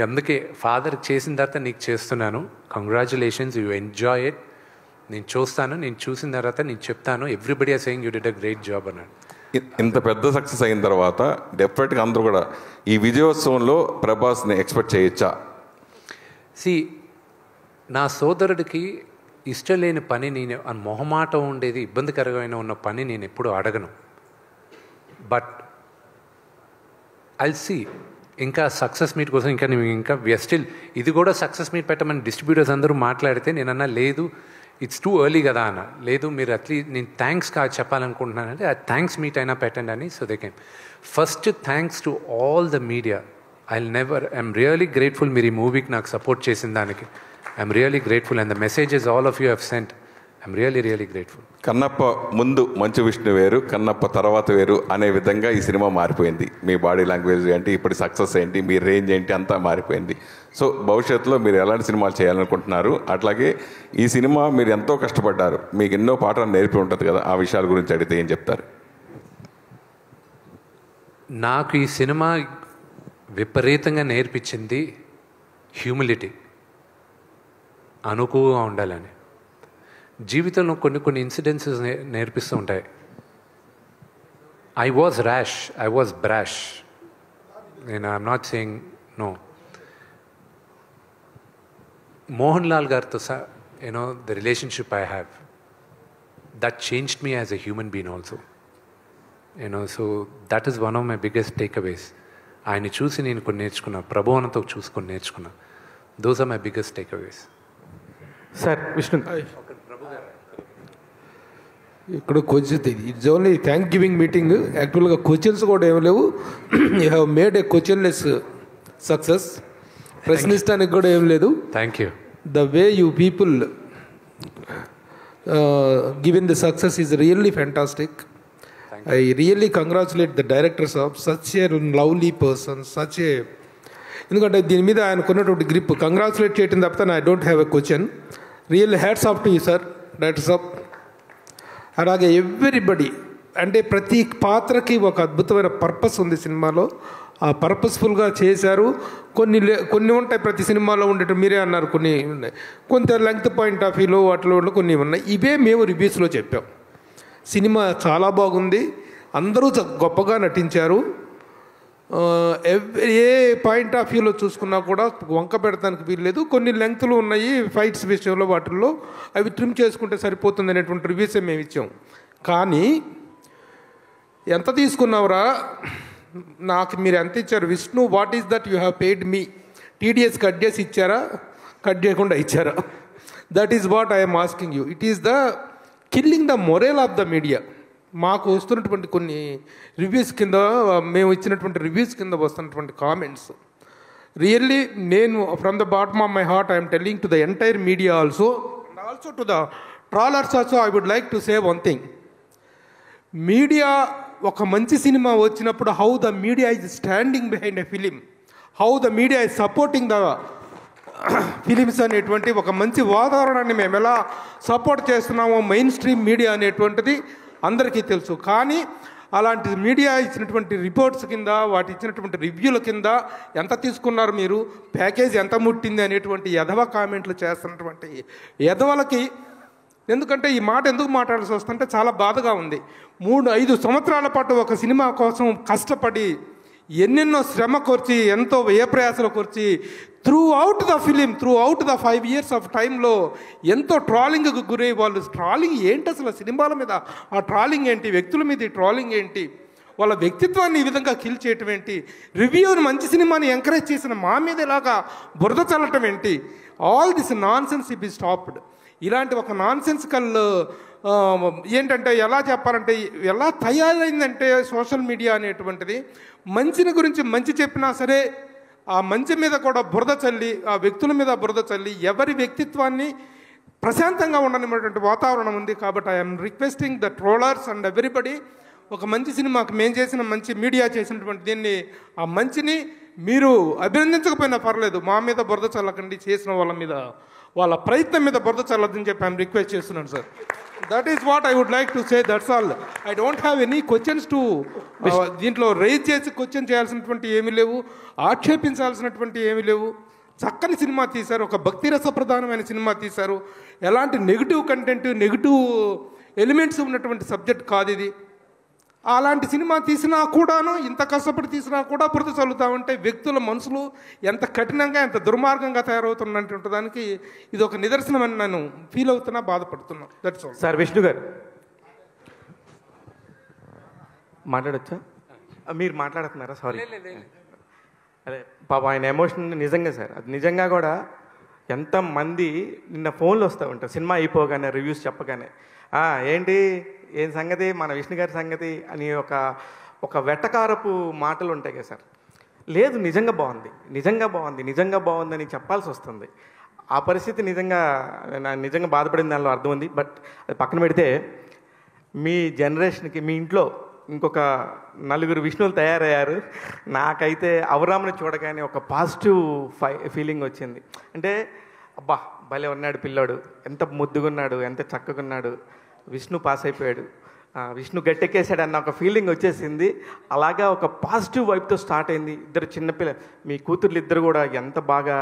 అందుకే ఫాదర్కి చేసిన తర్వాత నీకు చేస్తున్నాను. Congratulations, you enjoy it. నేను చూసిన తర్వాత నేను చెప్తాను. Everybody are saying you did a great job అన్నాడు. ఇంత పెద్ద సక్సెస్ అయిన తర్వాత డెఫినెట్గా అందరూ కూడా ఈ విజయోత్సవంలో ప్రభాస్ని ఎక్స్పెక్ట్ చేయొచ్చా? నా సోదరుడికి ఇష్టం లేని పని, నేను మొహమాటం ఉండేది, ఇబ్బందికరమైన ఉన్న పని నేను ఎప్పుడూ అడగను. బట్ ఐల్ సీ ఇంకా సక్సెస్ మీట్ కోసం ఇంకా స్టిల్ ఇది కూడా సక్సెస్ మీట్ పెట్టమని డిస్ట్రిబ్యూటర్స్ అందరూ మాట్లాడితే నేనన్నా లేదు, ఇట్స్ టూ ఎర్లీ కదా అన్న. లేదు, మీరు అట్లీస్ట్ నేను థ్యాంక్స్ చెప్పాలనుకుంటున్నానంటే ఆ థ్యాంక్స్ మీట్ అయినా పెట్టండి అని. So they can first thanks to all the media. I'm really grateful మీరు ఈ మూవీకి నాకు సపోర్ట్ చేసిన దానికి. I'm really grateful and the messages all of you have sent. I'm really grateful. Kannappa ముందు మంచు విష్ణు వేరు, కన్నప్ప తర్వాత వేరు అనే విధంగా ఈ సినిమా మారిపోయింది. మీ బాడీ లాంగ్వేజ్ ఏంటి, ఇప్పుడు సక్సెస్ ఏంటి, మీ రేంజ్ ఏంటి, అంతా మారిపోయింది. సో భవిష్యత్తులో మీరు ఎలాంటి సినిమాలు చేయాలనుకుంటున్నారు? అట్లాగే ఈ సినిమా మీరు ఎంతో కష్టపడ్డారు, మీకు ఎన్నో పాఠాలు నేర్పి ఉంటుంది కదా, ఆ విషయాల గురించి అడిగితే ఏం చెప్తారు? నాకు ఈ సినిమా విపరీతంగా నేర్పించింది హ్యూమిలిటీ, అనుకువగా ఉండాలని. జీవితంలో కొన్ని ఇన్సిడెన్సెస్ నేర్పిస్తూ ఉంటాయి. I was brash. I'm not saying no. Mohan Lal గారితో the relationship I have, that changed me as a human being also. So that is one of my biggest takeaways. ఆయన చూసి నేను కొన్ని నేర్చుకున్నా, ప్రభువనంతో చూసుకొని నేర్చుకున్నా. Those are my biggest takeaways. Sir Vishnu, ఇక్కడ question, it's only thank giving meeting. యాక్చువల్గా క్వశ్చన్స్ కూడా ఏమి లేవు. You have made a questionless success. ప్రశ్నిస్తానికి కూడా ఏం లేదు. Thank you. The way you people given the success is really fantastic. I really congratulate the directors of such a lovely person, such a, ఎందుకంటే దీని మీద ఆయనకున్నటువంటి గ్రిప్ కంగ్రాచులేట్ చేయడం తప్పితే I don't have a question. Really hats off to you sir, directors of. అలాగే everybody, అంటే ప్రతి పాత్రకి ఒక అద్భుతమైన పర్పస్ ఉంది సినిమాలో, ఆ పర్పస్ఫుల్గా చేశారు. కొన్ని ఉంటాయి ప్రతి సినిమాలో ఉండేవి, మీరే అన్నారు కొన్ని ఉన్నాయి, కొంత లెంగ్త్ పాయింట్ ఆఫ్ వ్యూలో వాటిలో కొన్ని ఉన్నాయి. ఇవే మేము రివ్యూస్లో చెప్పాం. సినిమా చాలా బాగుంది, అందరూ గొప్పగా నటించారు. ఏ పాయింట్ ఆఫ్ వ్యూలో చూసుకున్నా కూడా వంక పెడతానికి వీల్లేదు. కొన్ని లెంగ్త్లు ఉన్నాయి ఫైట్స్ విషయంలో, వాటిల్లో అవి ట్రిమ్ చేసుకుంటే సరిపోతుంది అనేటువంటి రివ్యూసే మేము ఇచ్చాం. కానీ ఎంత తీసుకున్నావురా, నాకు మీరు ఎంత ఇచ్చారు Vishnu, what is that you have paid me? TDS cut చేసి ఇచ్చారా, కట్ చేయకుండా ఇచ్చారా? That is what I'm asking you. It is the killing the moral of the media. మాకు వస్తున్నటువంటి కొన్ని రివ్యూస్ కింద, మేము ఇచ్చినటువంటి రివ్యూస్ కింద వస్తున్నటువంటి కామెంట్స్, రియల్లీ నేను from the bottom of my heart I'm telling to the entire media also, and also to the trollers also, I would like to say one thing. Media ఒక మంచి సినిమా వచ్చినప్పుడు how the media is standing behind a film, how the media is supporting the films అనేటువంటి ఒక మంచి వాతావరణాన్ని మేము ఎలా సపోర్ట్ చేస్తున్నామో మెయిన్ స్ట్రీమ్ మీడియా అనేటువంటిది అందరికీ తెలుసు. కానీ అలాంటి మీడియా ఇచ్చినటువంటి రిపోర్ట్స్ కింద, వాటి ఇచ్చినటువంటి రివ్యూల కింద ఎంత తీసుకున్నారు మీరు, ప్యాకేజ్ ఎంత ముట్టింది అనేటువంటి ఎదవ కామెంట్లు చేస్తున్నటువంటి ఎదవలకి, ఎందుకంటే ఈ మాట ఎందుకు మాట్లాడాల్సి వస్తుంటే చాలా బాధగా ఉంది. 3-5 సంవత్సరాల పాటు ఒక సినిమా కోసం కష్టపడి ఎన్నెన్నో శ్రమ కోర్చి, ఎంతో వ్యయప్రయాసలు కోర్చి, throughout the film, throughout the 5 years of టైంలో ఎంతో ట్రాలింగ్కి గురై, వాళ్ళు ట్రాలింగ్ ఏంటి అసలు, సినిమాల మీద ఆ ట్రాలింగ్ ఏంటి, వ్యక్తుల మీద ట్రాలింగ్ ఏంటి, వాళ్ళ వ్యక్తిత్వాన్ని ఈ విధంగా కిల్ చేయటం ఏంటి, రివ్యూని మంచి సినిమాని ఎంకరేజ్ చేసిన మా మీద ఇలాగా బురద చల్లటం ఏంటి, all this non sense B stopped. ఇలాంటి ఒక నాన్ సెన్సికల్ ఏంటంటే ఎలా చెప్పాలంటే, ఎలా తయారైందంటే సోషల్ మీడియా అనేటువంటిది, మంచిని గురించి మంచి చెప్పినా సరే ఆ మంచి మీద కూడా బురద చల్లి, ఆ వ్యక్తుల మీద బురద చల్లి, ఎవరి వ్యక్తిత్వాన్ని ప్రశాంతంగా ఉండనిటువంటి వాతావరణం ఉంది. కాబట్టి I'm requesting the trollers and everybody, ఒక మంచి సినిమాకి మేము చేసిన మంచి మీడియా చేసినటువంటి దీన్ని, ఆ మంచిని మీరు అభినందించకపోయినా పర్లేదు, మా మీద బురద చల్లకండి, చేసిన వాళ్ళ మీద, వాళ్ళ ప్రయత్నం మీద బురద చల్లదని చెప్పి ఐఎమ్ రిక్వెస్ట్ చేస్తున్నాను sir. That is what I would like to say, that's all. I don't have any questions to, దీంట్లో రైజ్ చేసి క్వశ్చన్ చేయాల్సినటువంటి ఏమీ లేవు, ఆక్షేపించాల్సినటువంటి ఏమీ లేవు. చక్కని సినిమా తీశారు, ఒక భక్తి రసప్రధానమైన సినిమా తీశారు. ఎలాంటి నెగిటివ్ కంటెంట్, నెగిటివ్ ఎలిమెంట్స్ ఉన్నటువంటి సబ్జెక్ట్ కాదు ఇది. అలాంటి సినిమా తీసినా కూడాను, ఇంత కష్టపడి తీసినా కూడా బురద చల్లుతామంటే వ్యక్తుల మనసులు ఎంత కఠినంగా, ఎంత దుర్మార్గంగా తయారవుతున్నటువంటి దానికి ఇది ఒక నిదర్శనం అని నేను ఫీల్ అవుతున్నా, బాధపడుతున్నా. That's all. సార్ విష్ణు గారు మాట్లాడచ్చా? మీరు మాట్లాడుతున్నారా? సారీ. అదే పాప ఆయన ఎమోషన్ నిజంగా సార్, అది నిజంగా కూడా ఎంతమంది నిన్న ఫోన్లు వస్తూ ఉంటారు సినిమా అయిపోగానే, రివ్యూస్ చెప్పగానే, ఏంటి ఏం సంగతి, మన విష్ణు గారి సంగతి అని ఒక వెటకారపు మాటలు ఉంటాయి కదా సార్. లేదు, నిజంగా బాగుంది, నిజంగా బాగుంది, నిజంగా బాగుందని చెప్పాల్సి వస్తుంది. ఆ పరిస్థితి నిజంగా బాధపడిన దానిలో అర్థం ఉంది. బట్ అది పక్కన పెడితే, మీ జనరేషన్కి మీ ఇంట్లో ఇంకొక 4 విష్ణువులు తయారయ్యారు. నాకైతే అవరామ్ని చూడగానే ఒక పాజిటివ్ ఫీలింగ్ వచ్చింది. అంటే అబ్బా భలే ఉన్నాడు పిల్లోడు, ఎంత ముద్దుగున్నాడు, ఎంత చక్కగున్నాడు, విష్ణు పాస్ అయిపోయాడు, విష్ణు గట్టెక్కేశాడు అన్న ఒక ఫీలింగ్ వచ్చేసింది. అలాగా ఒక పాజిటివ్ వైపుతో స్టార్ట్ అయింది. ఇద్దరు చిన్నపిల్ల, మీ కూతుర్లు ఇద్దరు కూడా ఎంత బాగా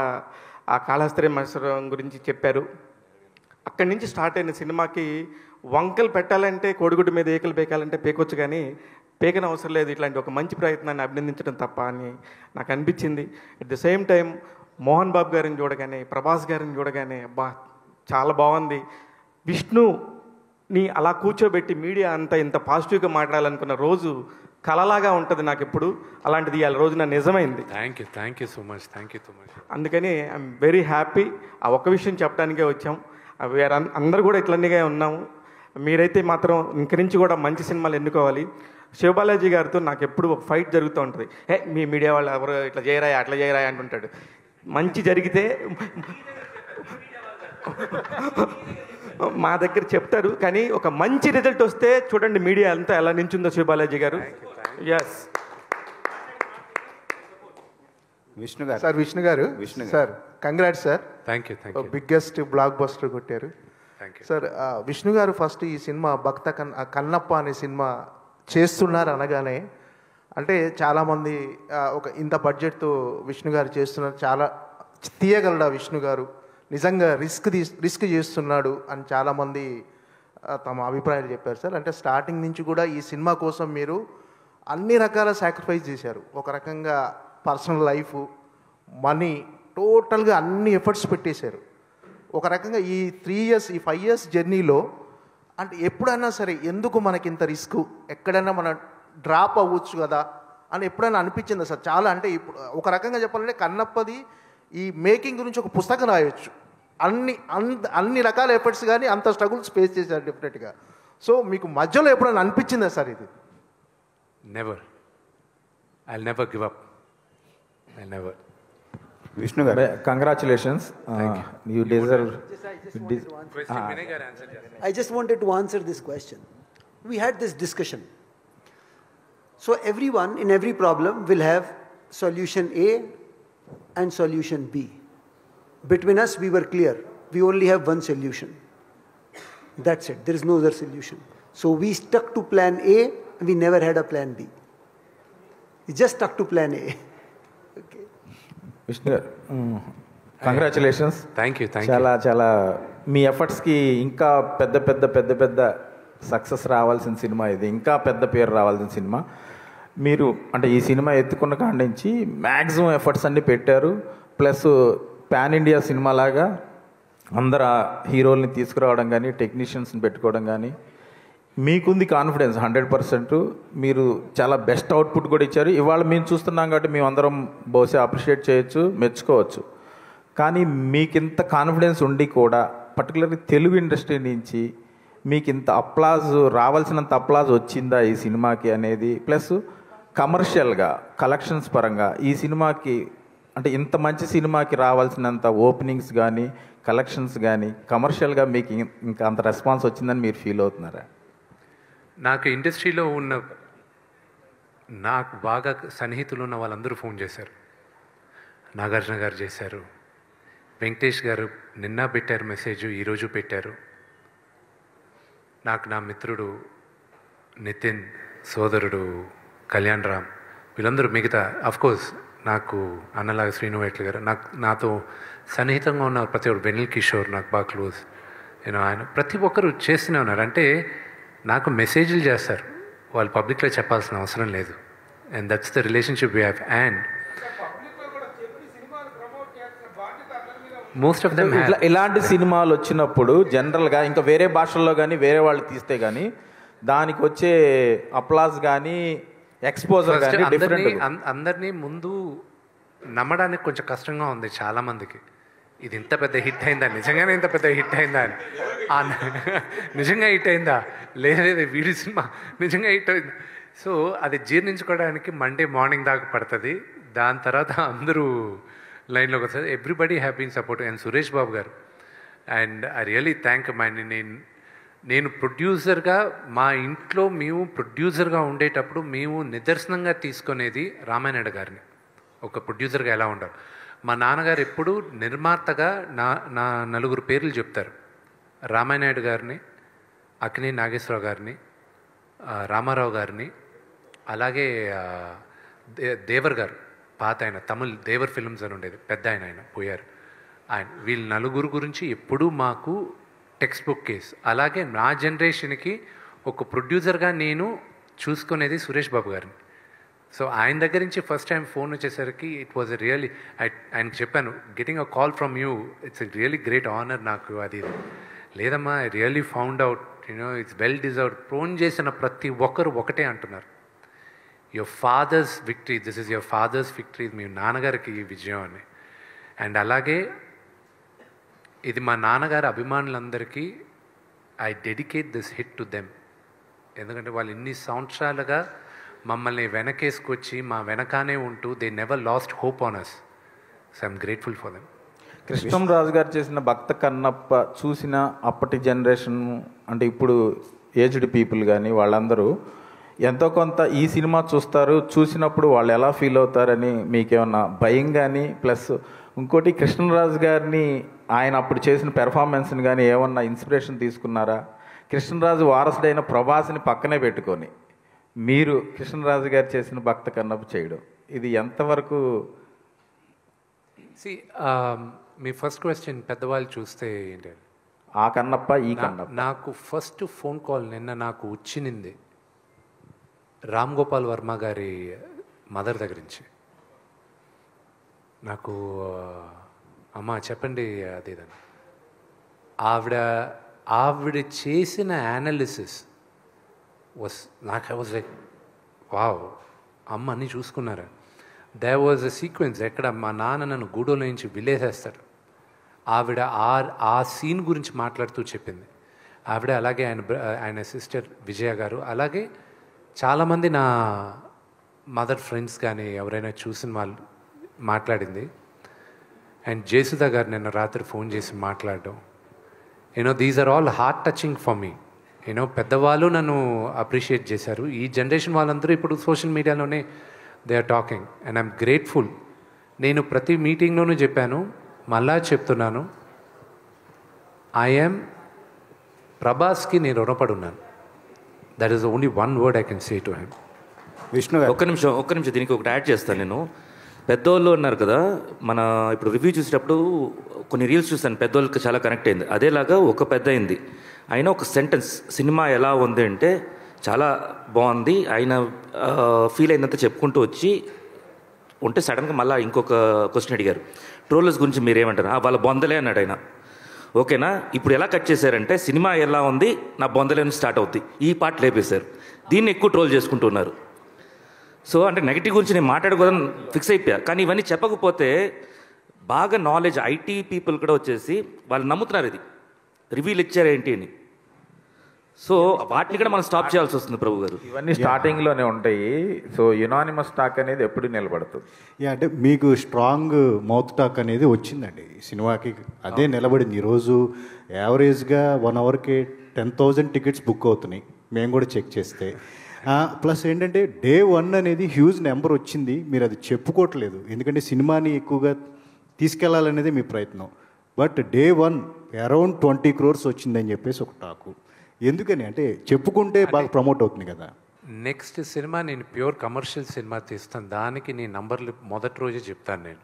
ఆ కాళహస్త్రి మత్సరం గురించి చెప్పారు. అక్కడి నుంచి స్టార్ట్ అయిన సినిమాకి వంకలు పెట్టాలంటే, కోడిగుడ్డు మీద ఏకలు పేకాలంటే పేకొచ్చు, కానీ పేకన అవసరం లేదు. ఇట్లాంటి ఒక మంచి ప్రయత్నాన్ని అభినందించడం తప్ప అని నాకు అనిపించింది. At the same time Mohan Babu గారిని చూడగానే, ప్రభాస్ గారిని చూడగానే అబ్బా చాలా బాగుంది. విష్ణుని అలా కూర్చోబెట్టి మీడియా అంతా ఇంత పాజిటివ్గా మాట్లాడాలనుకున్న రోజు కలలాగా ఉంటుంది నాకు ఎప్పుడు. అలాంటిది ఇవాళ రోజున నిజమైంది. Thank you so much. అందుకని ఐఎమ్ వెరీ హ్యాపీ. ఆ ఒక్క విషయం చెప్పడానికే వచ్చాం. అందరూ కూడా ఇట్లన్నీగా ఉన్నాము. మీరైతే మాత్రం ఇంక నుంచి కూడా మంచి సినిమాలు ఎన్నుకోవాలి. శివబాలాజీ గారితో నాకు ఎప్పుడు ఒక ఫైట్ జరుగుతూ ఉంటుంది. మీ మీడియా వాళ్ళు ఎవరు ఇట్లా చేయరాయి, అట్లా చేయరాయి అంటుంటాడు. మంచి జరిగితే మా దగ్గర చెప్తారు, కానీ ఒక మంచి రిజల్ట్ వస్తే చూడండి మీడియా అంతా ఎలా నించుందో శివబాలాజీ గారు. Yes Vishnu garu. Sir Vishnu garu, sir congrats sir, thank you. Biggest block buster కొట్టారు థ్యాంక్ యూ. సార్. విష్ణు గారు ఫస్ట్ ఈ సినిమా కన్నప్ప అనే సినిమా చేస్తున్నారు అనగానే, అంటే చాలామంది ఒక ఇంత బడ్జెట్తో విష్ణు గారు చేస్తున్నారు, చాలా తీయగలడా విష్ణు గారు, నిజంగా రిస్క్ చేస్తున్నాడు అని చాలామంది తమ అభిప్రాయాలు చెప్పారు సార్. అంటే స్టార్టింగ్ నుంచి కూడా ఈ సినిమా కోసం మీరు అన్ని రకాల సాక్రిఫైస్ చేశారు. ఒక రకంగా పర్సనల్ లైఫ్, మనీ, టోటల్గా అన్ని ఎఫర్ట్స్ పెట్టేశారు. ఒక రకంగా ఈ 3 years ఈ 5 years జర్నీలో అంటే ఎప్పుడైనా సరే ఎందుకు మనకి ఇంత రిస్క్, ఎక్కడైనా మనం డ్రాప్ అవ్వచ్చు కదా అని ఎప్పుడైనా అనిపించిందా సార్? చాలా అంటే ఇప్పుడు ఒక రకంగా చెప్పాలంటే కన్నప్పది ఈ మేకింగ్ గురించి ఒక పుస్తకం రాయొచ్చు. అన్ని రకాల ఎఫర్ట్స్ కానీ అంత స్ట్రగుల్స్ ఫేస్ చేశారు డెఫినెట్గా. సో మీకు మధ్యలో ఎప్పుడైనా అనిపించిందా సార్ ఇది? Never. I never give up. I never. Vishnu garu, congratulations, you deserve. I just wanted to answer this question. We had this discussion. So everyone in every problem will have solution A and solution B. Between us, we were clear. We only have one solution. That's it. There is no other solution. So we stuck to plan A, and we never had a plan B. We just stuck to plan A. Okay. Vishnu garu, congratulations. Thank you. చాలా చాలా మీ ఎఫర్ట్స్కి ఇంకా పెద్ద పెద్ద పెద్ద పెద్ద success రావాల్సిన cinema ఇది, ఇంకా పెద్ద పేరు రావాల్సిన సినిమా. మీరు అంటే ఈ సినిమా ఎత్తుకున్న కాడి నుంచి మ్యాక్సిమం ఎఫర్ట్స్ అన్నీ పెట్టారు. ప్లస్ పాన్ ఇండియా సినిమా లాగా అందరు హీరోల్ని తీసుకురావడం కానీ, టెక్నీషియన్స్ని పెట్టుకోవడం కానీ, మీకుంది కాన్ఫిడెన్స్ 100%. మీరు చాలా బెస్ట్ అవుట్పుట్ కూడా ఇచ్చారు. ఇవాళ మేము చూస్తున్నాం కాబట్టి మేము అందరం బహుశా అప్రిషియేట్ చేయొచ్చు, మెచ్చుకోవచ్చు. కానీ మీకు ఇంత కాన్ఫిడెన్స్ ఉండి కూడా పర్టికులర్గా తెలుగు ఇండస్ట్రీ నుంచి మీకు ఇంత అప్లాజ్, రావాల్సినంత అప్లాజ్ వచ్చిందా ఈ సినిమాకి అనేది, ప్లస్ కమర్షియల్గా కలెక్షన్స్ పరంగా ఈ సినిమాకి అంటే ఇంత మంచి సినిమాకి రావాల్సినంత ఓపెనింగ్స్ కానీ, కలెక్షన్స్ కానీ, కమర్షియల్గా మీకు ఇంకా అంత రెస్పాన్స్ వచ్చిందని మీరు ఫీల్ అవుతున్నారా? నాకు ఇండస్ట్రీలో ఉన్న నాకు బాగా సన్నిహితులు ఉన్న వాళ్ళందరూ ఫోన్ చేశారు. నాగార్జున గారు చేశారు, వెంకటేష్ గారు నిన్న పెట్టారు మెసేజ్, ఈరోజు పెట్టారు. నాకు నా మిత్రుడు నితిన్, సోదరుడు కళ్యాణ్ రామ్, వీళ్ళందరూ మిగతా అఫ్కోర్స్ నాకు అన్నలాగా శ్రీనువేట్లు గారు, నాతో సన్నిహితంగా ఉన్న ప్రతి ఒక్కరు, వెనిల్ కిషోర్ నాకు బాగా క్లోజ్, నేను ఆయన ప్రతి ఒక్కరు చేస్తూనే ఉన్నారు. అంటే నాకు మెసేజ్లు చేస్తారు, వాళ్ళు పబ్లిక్లో చెప్పాల్సిన అవసరం లేదు. And that's the relationship we have. And most of them ఇలాంటి సినిమాలు వచ్చినప్పుడు జనరల్గా ఇంకా వేరే భాషల్లో కానీ వేరే వాళ్ళు తీస్తే కానీ దానికి వచ్చే అప్లాజ్ కానీ ఎక్స్పోజర్ కానీ డిఫరెంట్. అందరినీ ముందు నమ్మడానికి కొంచెం కష్టంగా ఉంది చాలామందికి. ఇది ఇంత పెద్ద హిట్ అయిందా, నిజంగానే ఇంత పెద్ద హిట్ అయిందా అని, నిజంగా హిట్ అయిందా లేదు వీడి సినిమా నిజంగా హిట్ అయింది. సో అది జీర్ణించుకోవడానికి మండే మార్నింగ్ దాకా పడుతుంది. దాని తర్వాత అందరూ లైన్లోకి వస్తుంది. Everybody have been support. And Suresh Babu garu, and I really thank my నేను ప్రొడ్యూసర్గా మా ఇంట్లో మేము ప్రొడ్యూసర్గా ఉండేటప్పుడు మేము నిదర్శనంగా తీసుకునేది రామానాయుడు గారిని ఒక ప్రొడ్యూసర్గా ఎలా ఉండాలి. మా నాన్నగారు ఎప్పుడు నిర్మాతగా నా నలుగురు పేర్లు చెప్తారు. రామానాయుడు గారిని, అక్కినే నాగేశ్వరరావు గారిని, రామారావు గారిని, అలాగే దేవర్ గారు, పాత ఆయన తమిళ్ దేవర్ ఫిల్మ్స్ అని ఉండేది, పెద్ద ఆయన పోయారు. ఆయన వీళ్ళ నలుగురు గురించి ఎప్పుడూ మాకు టెక్స్ట్ బుక్ కేస్. అలాగే నా జనరేషన్కి ఒక ప్రొడ్యూసర్గా నేను చూసుకునేది సురేష్ బాబు గారిని. సో ఆయన దగ్గర నుంచి ఫస్ట్ టైం ఫోన్ వచ్చేసరికి ఇట్ వాజ్ రియలీ, ఆయనకి చెప్పాను, getting a call from you it's a really great honour నాకు. అది లేదమ్మా, I really found out it's well deserved. Phone చేసిన ప్రతి ఒక్కరు ఒకటే అంటున్నారు, your father's victory, this is your father's victory, మీ నాన్నగారికి ఈ విజయం అని. అండ్ అలాగే ఇది మా నాన్నగారి అభిమానులందరికీ I dedicate this hit to them. ఎందుకంటే వాళ్ళు ఇన్ని సంవత్సరాలుగా మమ్మల్ని వెనకేసుకొచ్చి మా వెనకానే ఉంటూ they never lost hope on us. So I'm grateful for them. Krishnamraju garu చేసిన భక్త కన్నప్ప చూసిన అప్పటి జనరేషన్ అంటే ఇప్పుడు ఏజ్డ్ పీపుల్ కానీ వాళ్ళందరూ ఎంతో కొంత ఈ సినిమా చూస్తారు, చూసినప్పుడు వాళ్ళు ఎలా ఫీల్ అవుతారని మీకేమన్నా భయం కానీ, ప్లస్ ఇంకోటి కృష్ణరాజు గారిని ఆయన అప్పుడు చేసిన పెర్ఫార్మెన్స్ని కానీ ఏమన్నా ఇన్స్పిరేషన్ తీసుకున్నారా? కృష్ణరాజు వారసుడైన ప్రభాస్ని పక్కనే పెట్టుకొని మీరు కృష్ణరాజు గారు చేసిన భక్త కన్నప్ప చేయడం ఇది ఎంతవరకు? మీ ఫస్ట్ క్వశ్చన్ పెద్దవాళ్ళు చూస్తే ఏంటి, ఆ కన్నప్ప ఈ కన్నప్ప. నాకు ఫస్ట్ ఫోన్ కాల్ నిన్న నాకు వచ్చింది రామ్ గోపాల్ వర్మ గారి మదర్ దగ్గర నుంచి. నాకు అమ్మ చెప్పండి అది ఇదని. ఆవిడ చేసిన యానాలిసిస్ నాకు ఐ వాజ్ లైక్ వావ్, అమ్మ అన్నీ చూసుకున్నారా. దేర్ వాజ్ అ సీక్వెన్స్ ఎక్కడ మా నాన్న నన్ను గూడోలో నుంచి విలేసేస్తాడు. ఆవిడ ఆ సీన్ గురించి మాట్లాడుతూ చెప్పింది ఆవిడ. అలాగే ఆయన సిస్టర్ విజయ గారు, అలాగే చాలామంది నా మదర్ ఫ్రెండ్స్ కానీ ఎవరైనా చూసిన వాళ్ళు మాట్లాడింది. అండ్ జయసుధ గారు నిన్న రాత్రి ఫోన్ చేసి మాట్లాడడం, these are all heart touching for me. పెద్దవాళ్ళు నన్ను అప్రిషియేట్ చేశారు. ఈ జనరేషన్ వాళ్ళందరూ ఇప్పుడు సోషల్ మీడియాలోనే they are talking and I'm grateful. నేను ప్రతి మీటింగ్లోనూ చెప్పాను, మళ్ళా చెప్తున్నాను, ఐఎమ్ ప్రభాస్కి నేను రుణపడి ఉన్నాను. That is only one word I can say to him. Vishnu గారు ఒక్క నిమిషం దీనికి ఒకటి యాడ్ చేస్తాను. నేను పెద్దోళ్ళు అన్నారు కదా, మన ఇప్పుడు రివ్యూ చూసేటప్పుడు కొన్ని రీల్స్ చూసాను, పెద్దోళ్ళకి చాలా కనెక్ట్ అయింది. అదేలాగా ఒక పెద్ద అయింది ఆయన ఒక సెంటెన్స్, సినిమా ఎలా ఉంది అంటే చాలా బాగుంది, ఆయన ఫీల్ అయినంత చెప్పుకుంటూ వచ్చి ఉంటే సడన్గా మళ్ళీ ఇంకొక క్వశ్చన్ అడిగారు, ట్రోలర్స్ గురించి మీరేమంటారు? వాళ్ళ బొందలే అన్నాడు ఆయన. ఓకేనా, ఇప్పుడు ఎలా కట్ చేశారంటే సినిమా ఎలా ఉంది నా బొందలేని స్టార్ట్ అవుద్ది, ఈ పార్ట్ లేపేశారు. దీన్ని ఎక్కువ ట్రోల్ చేసుకుంటున్నారు. సో అంటే నెగిటివ్ గురించి నేను మాట్లాడుకోవడం ఫిక్స్ అయిపోయా. కానీ ఇవన్నీ చెప్పకపోతే బాగా నాలెడ్జ్ ఐటీ పీపుల్ కూడా వచ్చేసి వాళ్ళు నమ్ముతున్నారు ఇది రివ్యూలు ఇచ్చారేంటి అని. సో వాటిని కూడా మనం స్టాప్ చేయాల్సి వస్తుంది ప్రభు గారు. ఇవన్నీ స్టార్టింగ్లోనే ఉంటాయి. సో యునానిమస్ టాక్ అనేది ఎప్పుడు నిలబడుతుంది. అంటే మీకు స్ట్రాంగ్ మౌత్ టాక్ అనేది వచ్చిందండి సినిమాకి, అదే నిలబడింది. ఈరోజు యావరేజ్గా 1 అవర్కి 10,000 టికెట్స్ బుక్ అవుతున్నాయి, మేము కూడా చెక్ చేస్తే. ప్లస్ ఏంటంటే డే 1 అనేది హ్యూజ్ నెంబర్ వచ్చింది, మీరు అది చెప్పుకోవట్లేదు ఎందుకంటే సినిమాని ఎక్కువగా తీసుకెళ్లాలనేది మీ ప్రయత్నం. బట్ డే 1 అరౌండ్ 20 crores వచ్చిందని చెప్పేసి ఒక టాకు. ఎందుకని అంటే చెప్పుకుంటే బాగా ప్రమోట్ అవుతుంది కదా. నెక్స్ట్ సినిమా నేను ప్యూర్ కమర్షియల్ సినిమా తీస్తాను, దానికి నేను నంబర్లు మొదటి రోజే చెప్తాను నేను.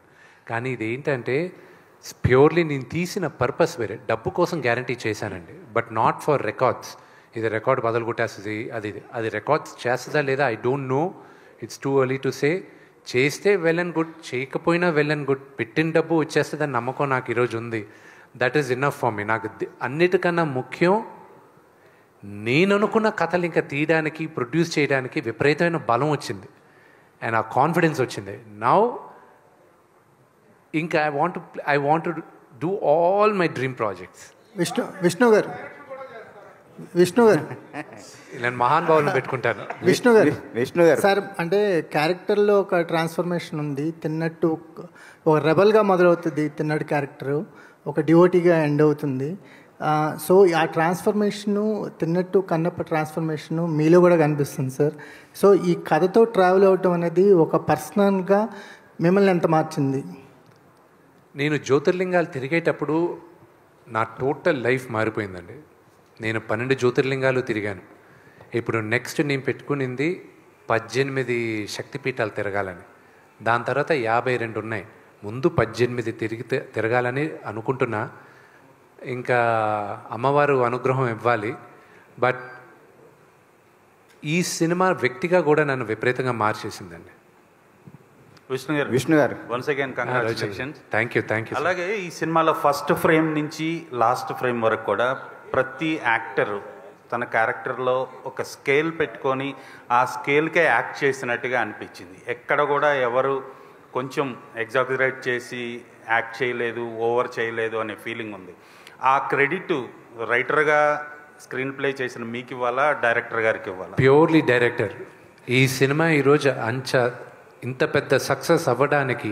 కానీ ఇది ఏంటంటే ప్యూర్లీ నేను తీసిన పర్పస్ వేరే, డబ్బు కోసం గ్యారంటీ చేశానండి, బట్ నాట్ ఫర్ రికార్డ్స్. ఇది రికార్డ్ బదులు కొట్టేస్తుంది, అది రికార్డ్స్ చేస్తుందా లేదా I don't know, it's too early to say. చేస్తే వెల్ అండ్ గుడ్, చేయకపోయినా వెల్ అండ్ గుడ్, పెట్టిన డబ్బు వచ్చేస్తుందని నమ్మకం నాకు ఈరోజు ఉంది. That is enough for me. నాకు అన్నిటికన్నా ముఖ్యం నేను అనుకున్న కథలు ఇంకా తీయడానికి, ప్రొడ్యూస్ చేయడానికి విపరీతమైన బలం వచ్చింది అండ్ ఆ కాన్ఫిడెన్స్ వచ్చింది. నౌ ఇంకా I want to do all my dream projects. Vishnu గారు నేను మహాన్ భావులను పెట్టుకుంటాను. విష్ణు గారు సార్, అంటే క్యారెక్టర్లో ఒక ట్రాన్స్ఫర్మేషన్ ఉంది. తిన్నట్టు ఒక రెబల్గా మొదలవుతుంది తిన్నట్టు క్యారెక్టరు, ఒక డివోటీగా ఎండ్ అవుతుంది. సో ఆ ట్రాన్స్ఫర్మేషను తిన్నట్టు కన్నప్ప ట్రాన్స్ఫర్మేషను మీలో కూడా కనిపిస్తుంది సార్. సో ఈ కథతో ట్రావెల్ అవటం అనేది ఒక పర్సనల్గా మిమ్మల్ని ఎంత మార్చింది? నేను జ్యోతిర్లింగాలు తిరిగేటప్పుడు నా టోటల్ లైఫ్ మారిపోయిందండి. నేను 12 జ్యోతిర్లింగాలు తిరిగాను. ఇప్పుడు నెక్స్ట్ నేను పెట్టుకునింది 18 శక్తిపీఠాలు తిరగాలని. దాని తర్వాత 52 ఉన్నాయి. ముందు 18 తిరగాలని అనుకుంటున్నా. ఇంకా అమ్మవారు అనుగ్రహం ఇవ్వాలి. బట్ ఈ సినిమా వ్యక్తిగా కూడా నన్ను విపరీతంగా మార్చేసిందండి. విష్ణు గారు once again congratulations. Thank you. అలాగే ఈ సినిమాలో ఫస్ట్ ఫ్రేమ్ నుంచి లాస్ట్ ఫ్రేమ్ వరకు కూడా ప్రతి యాక్టర్ తన క్యారెక్టర్లో ఒక స్కేల్ పెట్టుకొని ఆ స్కేల్కే యాక్ట్ చేసినట్టుగా అనిపించింది. ఎక్కడ కూడా ఎవరు కొంచెం ఎగ్జాగరేట్ చేసి యాక్ట్ చేయలేదు, ఓవర్ చేయలేదు అనే ఫీలింగ్ ఉంది. ఆ క్రెడిట్ రైటర్గా స్క్రీన్ ప్లే చేసిన మీకు ఇవ్వాలా, డైరెక్టర్ గారికి ఇవ్వాలా? Purely director. ఈ సినిమా ఈరోజు ఇంత పెద్ద సక్సెస్ అవ్వడానికి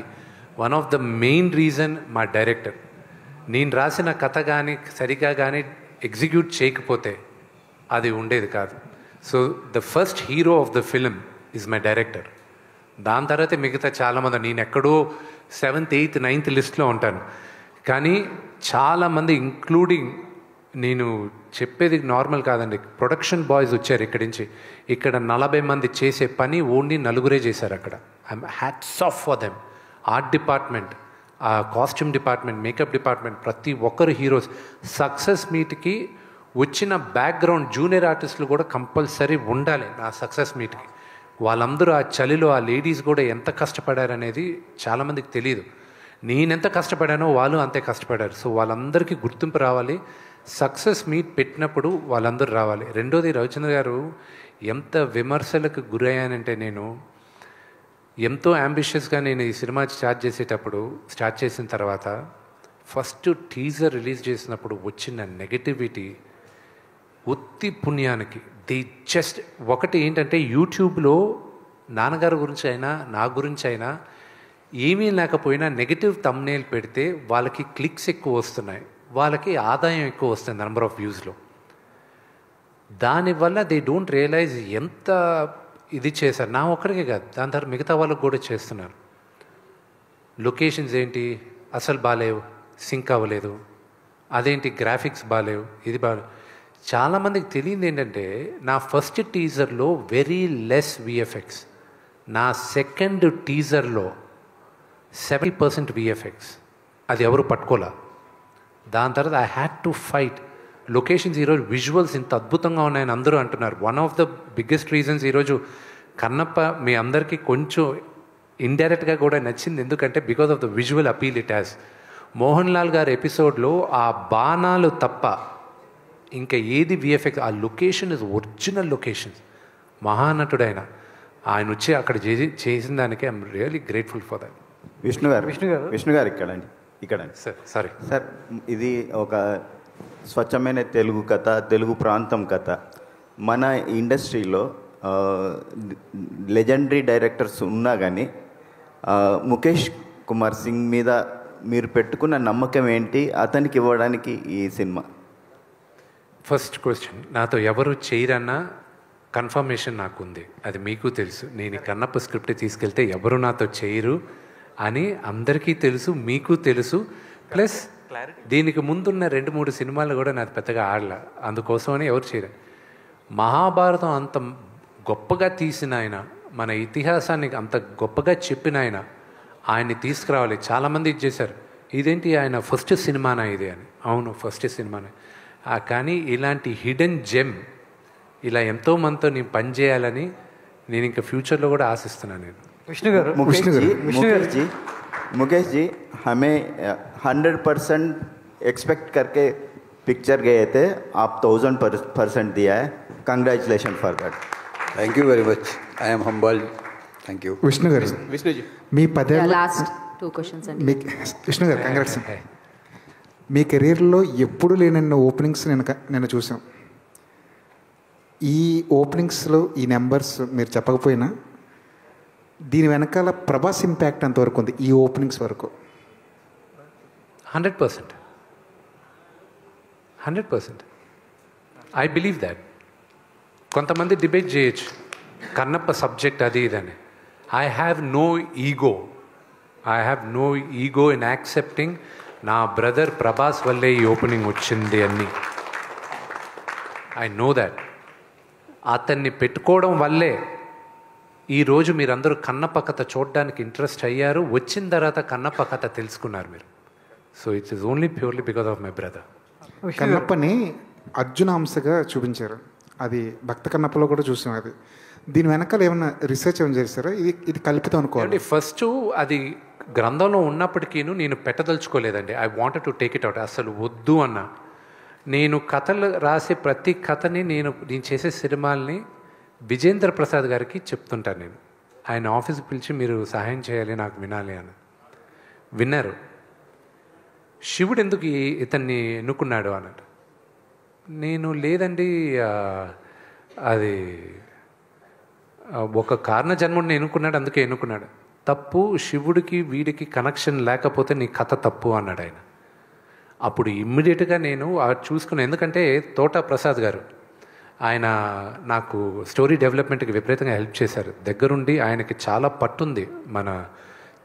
one of the main reason మా డైరెక్టర్. నేను రాసిన కథ కానీ సరిగా కానీ ఎగ్జిక్యూట్ చేయకపోతే అది ఉండేది కాదు. So the first hero of the film is my director. దాని తర్వాతే మిగతా చాలామంది, నేను ఎక్కడో 7th 8th 9th లిస్ట్లో ఉంటాను. కానీ చాలామంది ఇంక్లూడింగ్, నేను చెప్పేది నార్మల్ కాదండి, ప్రొడక్షన్ బాయ్స్ వచ్చారు ఇక్కడి నుంచి. ఇక్కడ 40 మంది చేసే పని ఓన్లీ 4 చేశారు అక్కడ. I'm hats off for them. Art department, ఆ కాస్ట్యూమ్ డిపార్ట్మెంట్, మేకప్ డిపార్ట్మెంట్, ప్రతి ఒక్కరు హీరోస్. సక్సెస్ మీట్కి వచ్చిన బ్యాక్గ్రౌండ్ జూనియర్ ఆర్టిస్టులు కూడా కంపల్సరీ ఉండాలి నా సక్సెస్ మీట్కి. వాళ్ళందరూ ఆ చలిలో ఆ లేడీస్ కూడా ఎంత కష్టపడారనేది చాలామందికి తెలియదు. నేనెంత కష్టపడానో వాళ్ళు అంతే కష్టపడారు. సో వాళ్ళందరికీ గుర్తింపు రావాలి. సక్సెస్ మీట్ పెట్టినప్పుడు వాళ్ళందరూ రావాలి. రెండోది, రవిచంద్ర గారు ఎంత విమర్శలకు గురయ్యానంటే, నేను ఎంతో అంబిషియస్గా నేను ఈ సినిమా స్టార్ట్ చేసిన తర్వాత ఫస్ట్ టీజర్ రిలీజ్ చేసినప్పుడు వచ్చిన నెగటివిటీ ఉత్తి పుణ్యానికి. జస్ట్ ఒకటి ఏంటంటే, యూట్యూబ్లో నాన్నగారి గురించి అయినా నా గురించి అయినా ఏమీ లేకపోయినా నెగటివ్ థంబ్నెయిల్ పెడితే వాళ్ళకి క్లిక్స్ ఎక్కువ వస్తున్నాయి, వాళ్ళకి ఆదాయం ఎక్కువ వస్తుంది నెంబర్ ఆఫ్ వ్యూస్లో. దానివల్ల దే డోంట్ రియలైజ్ ఎంత ఇది చేశారు. నా ఒక్కడికే కాదు, దాని తర్వాత మిగతా వాళ్ళకు కూడా చేస్తున్నారు. లొకేషన్స్ ఏంటి అసలు బాగాలేవు, సింక్ అవ్వలేదు, అదేంటి గ్రాఫిక్స్ బాగాలేవు, ఇది బాగాలేవు. చాలామందికి తెలియదు ఏంటంటే, నా ఫస్ట్ టీజర్లో వెరీ లెస్ విఎఫ్ఎక్స్, నా సెకండ్ టీజర్లో 70% విఎఫ్ఎక్స్. అది ఎవరు పట్టుకోలే. దాని తర్వాత I had to fight. Locations ఈరోజు విజువల్స్ ఇంత అద్భుతంగా ఉన్నాయని అందరూ అంటున్నారు. One of the biggest reasons ఈరోజు కన్నప్ప మీ అందరికీ కొంచెం ఇండైరెక్ట్గా కూడా నచ్చింది. ఎందుకంటే because of the visual appeal it has. Mohan Lal గారి ఎపిసోడ్లో ఆ బాణాలు తప్ప ఇంకా ఏది విఎఫ్ఎక్స్, ఆ లొకేషన్ ఇస్ ఒరిజినల్ లొకేషన్స్. మహానటుడైన ఆయన వచ్చి అక్కడ చేసిన దానికి I'm really grateful for that. Vishnu గారు ఇక్కడ సారీ సార్, ఇది ఒక స్వచ్ఛమైన తెలుగు కథ, తెలుగు ప్రాంతం కథ. మన ఇండస్ట్రీలో లెజెండరీ డైరెక్టర్స్ ఉన్నా కానీ ముఖేష్ కుమార్ సింగ్ మీద మీరు పెట్టుకున్న నమ్మకం ఏంటి, అతనికి ఇవ్వడానికి ఈ సినిమా? ఫస్ట్ క్వశ్చన్, నాతో ఎవరు చేయరన్నా కన్ఫర్మేషన్ నాకుంది, అది మీకు తెలుసు. నేను కన్నప్ప స్క్రిప్ట్ తీసుకెళ్తే ఎవరు నాతో చేయరు అని అందరికీ తెలుసు, మీకు తెలుసు. ప్లస్ దీనికి ముందున్న 2-3 సినిమాలు కూడా నాకు పెద్దగా ఆడలే, అందుకోసమని ఎవరు చేయరు. మహాభారతం అంత గొప్పగా తీసిన ఆయన, మన ఇతిహాసాన్ని అంత గొప్పగా చెప్పిన ఆయన్ని తీసుకురావాలి. చాలామంది ఇది చేశారు, ఇదేంటి ఆయన ఫస్ట్ సినిమానా ఇది అని. అవును, ఫస్ట్ సినిమానే. కానీ ఇలాంటి హిడెన్ జెమ్ ఇలా ఎంతోమందితో నేను పనిచేయాలని నేను ఇంకా ఫ్యూచర్లో కూడా ఆశిస్తున్నాను. నేను मुकेश जी हमें 100% एक्सपेक्ट करके पिक्चर गए थे, आप 1000% दिया है. Congratulation for that. Thank you very much. I am humble. Thank you. Vishnu గారు, మీ 10 ఏళ్ళ లాస్ట్ 2 క్వశ్చన్స్ అండి. విష్ణు గారు, కంగ్రాట్స్. మీ కెరీర్లో ఎప్పుడు లేనన్న ఓపెనింగ్స్ నేను చూసాం. ఈ ఓపెనింగ్స్లో ఈ నెంబర్స్ మీరు చెప్పకపోయినా దీని వెనకాల ప్రభాస్ ఇంపాక్ట్ అంతవరకు ఉంది ఈ ఓపెనింగ్స్ వరకు? 100% ఐ బిలీవ్ దాట్. కొంతమంది డిబేట్ చేయొచ్చు కన్నప్ప సబ్జెక్ట్ అది ఇదని. I have no ego in accepting నా బ్రదర్ ప్రభాస్ వల్లే ఈ ఓపెనింగ్ వచ్చింది అని. I know that. అతన్ని పెట్టుకోవడం వల్లే ఈరోజు మీరందరూ కన్నప్ప కథ చూడడానికి ఇంట్రెస్ట్ అయ్యారు. వచ్చిన తర్వాత కన్నప్ప కథ తెలుసుకున్నారు మీరు. So it's is only purely because of my brother. కన్నప్పని అర్జునాంశగా చూపించారు, అది భక్త కన్నప్పలో కూడా చూసాం. అది దీని వెనకాల ఏమైనా రీసెర్చ్ ఏమైనా చేస్తారా? ఇది కల్పితం అనుకోండి. ఫస్ట్ అది గ్రంథంలో ఉన్నప్పటికీ నేను పెట్టదలుచుకోలేదండి. I wanted to take it out. అసలు వద్దు అన్న. నేను కథలు రాసే ప్రతి కథని నేను చేసే సినిమాల్ని విజేంద్ర ప్రసాద్ గారికి చెప్తుంటాను. నేను ఆయన ఆఫీస్కి పిలిచి మీరు సహాయం చేయాలి, నాకు వినాలి అని. విన్నారు. శివుడు ఎందుకు ఇతన్ని ఎన్నుకున్నాడు అన్నట్టు. నేను లేదండి, అది ఒక కారణ జన్ముడిని ఎన్నుకున్నాడు, అందుకే ఎన్నుకున్నాడు. తప్పు. శివుడికి వీడికి కనెక్షన్ లేకపోతే నీ కథ తప్పు అన్నాడు ఆయన. అప్పుడు ఇమ్మీడియట్గా నేను చూసుకున్నాను. ఎందుకంటే తోట ప్రసాద్ గారు ఆయన నాకు స్టోరీ డెవలప్మెంట్కి విపరీతంగా హెల్ప్ చేశారు. దగ్గరుండి ఆయనకి చాలా పట్టుంది మన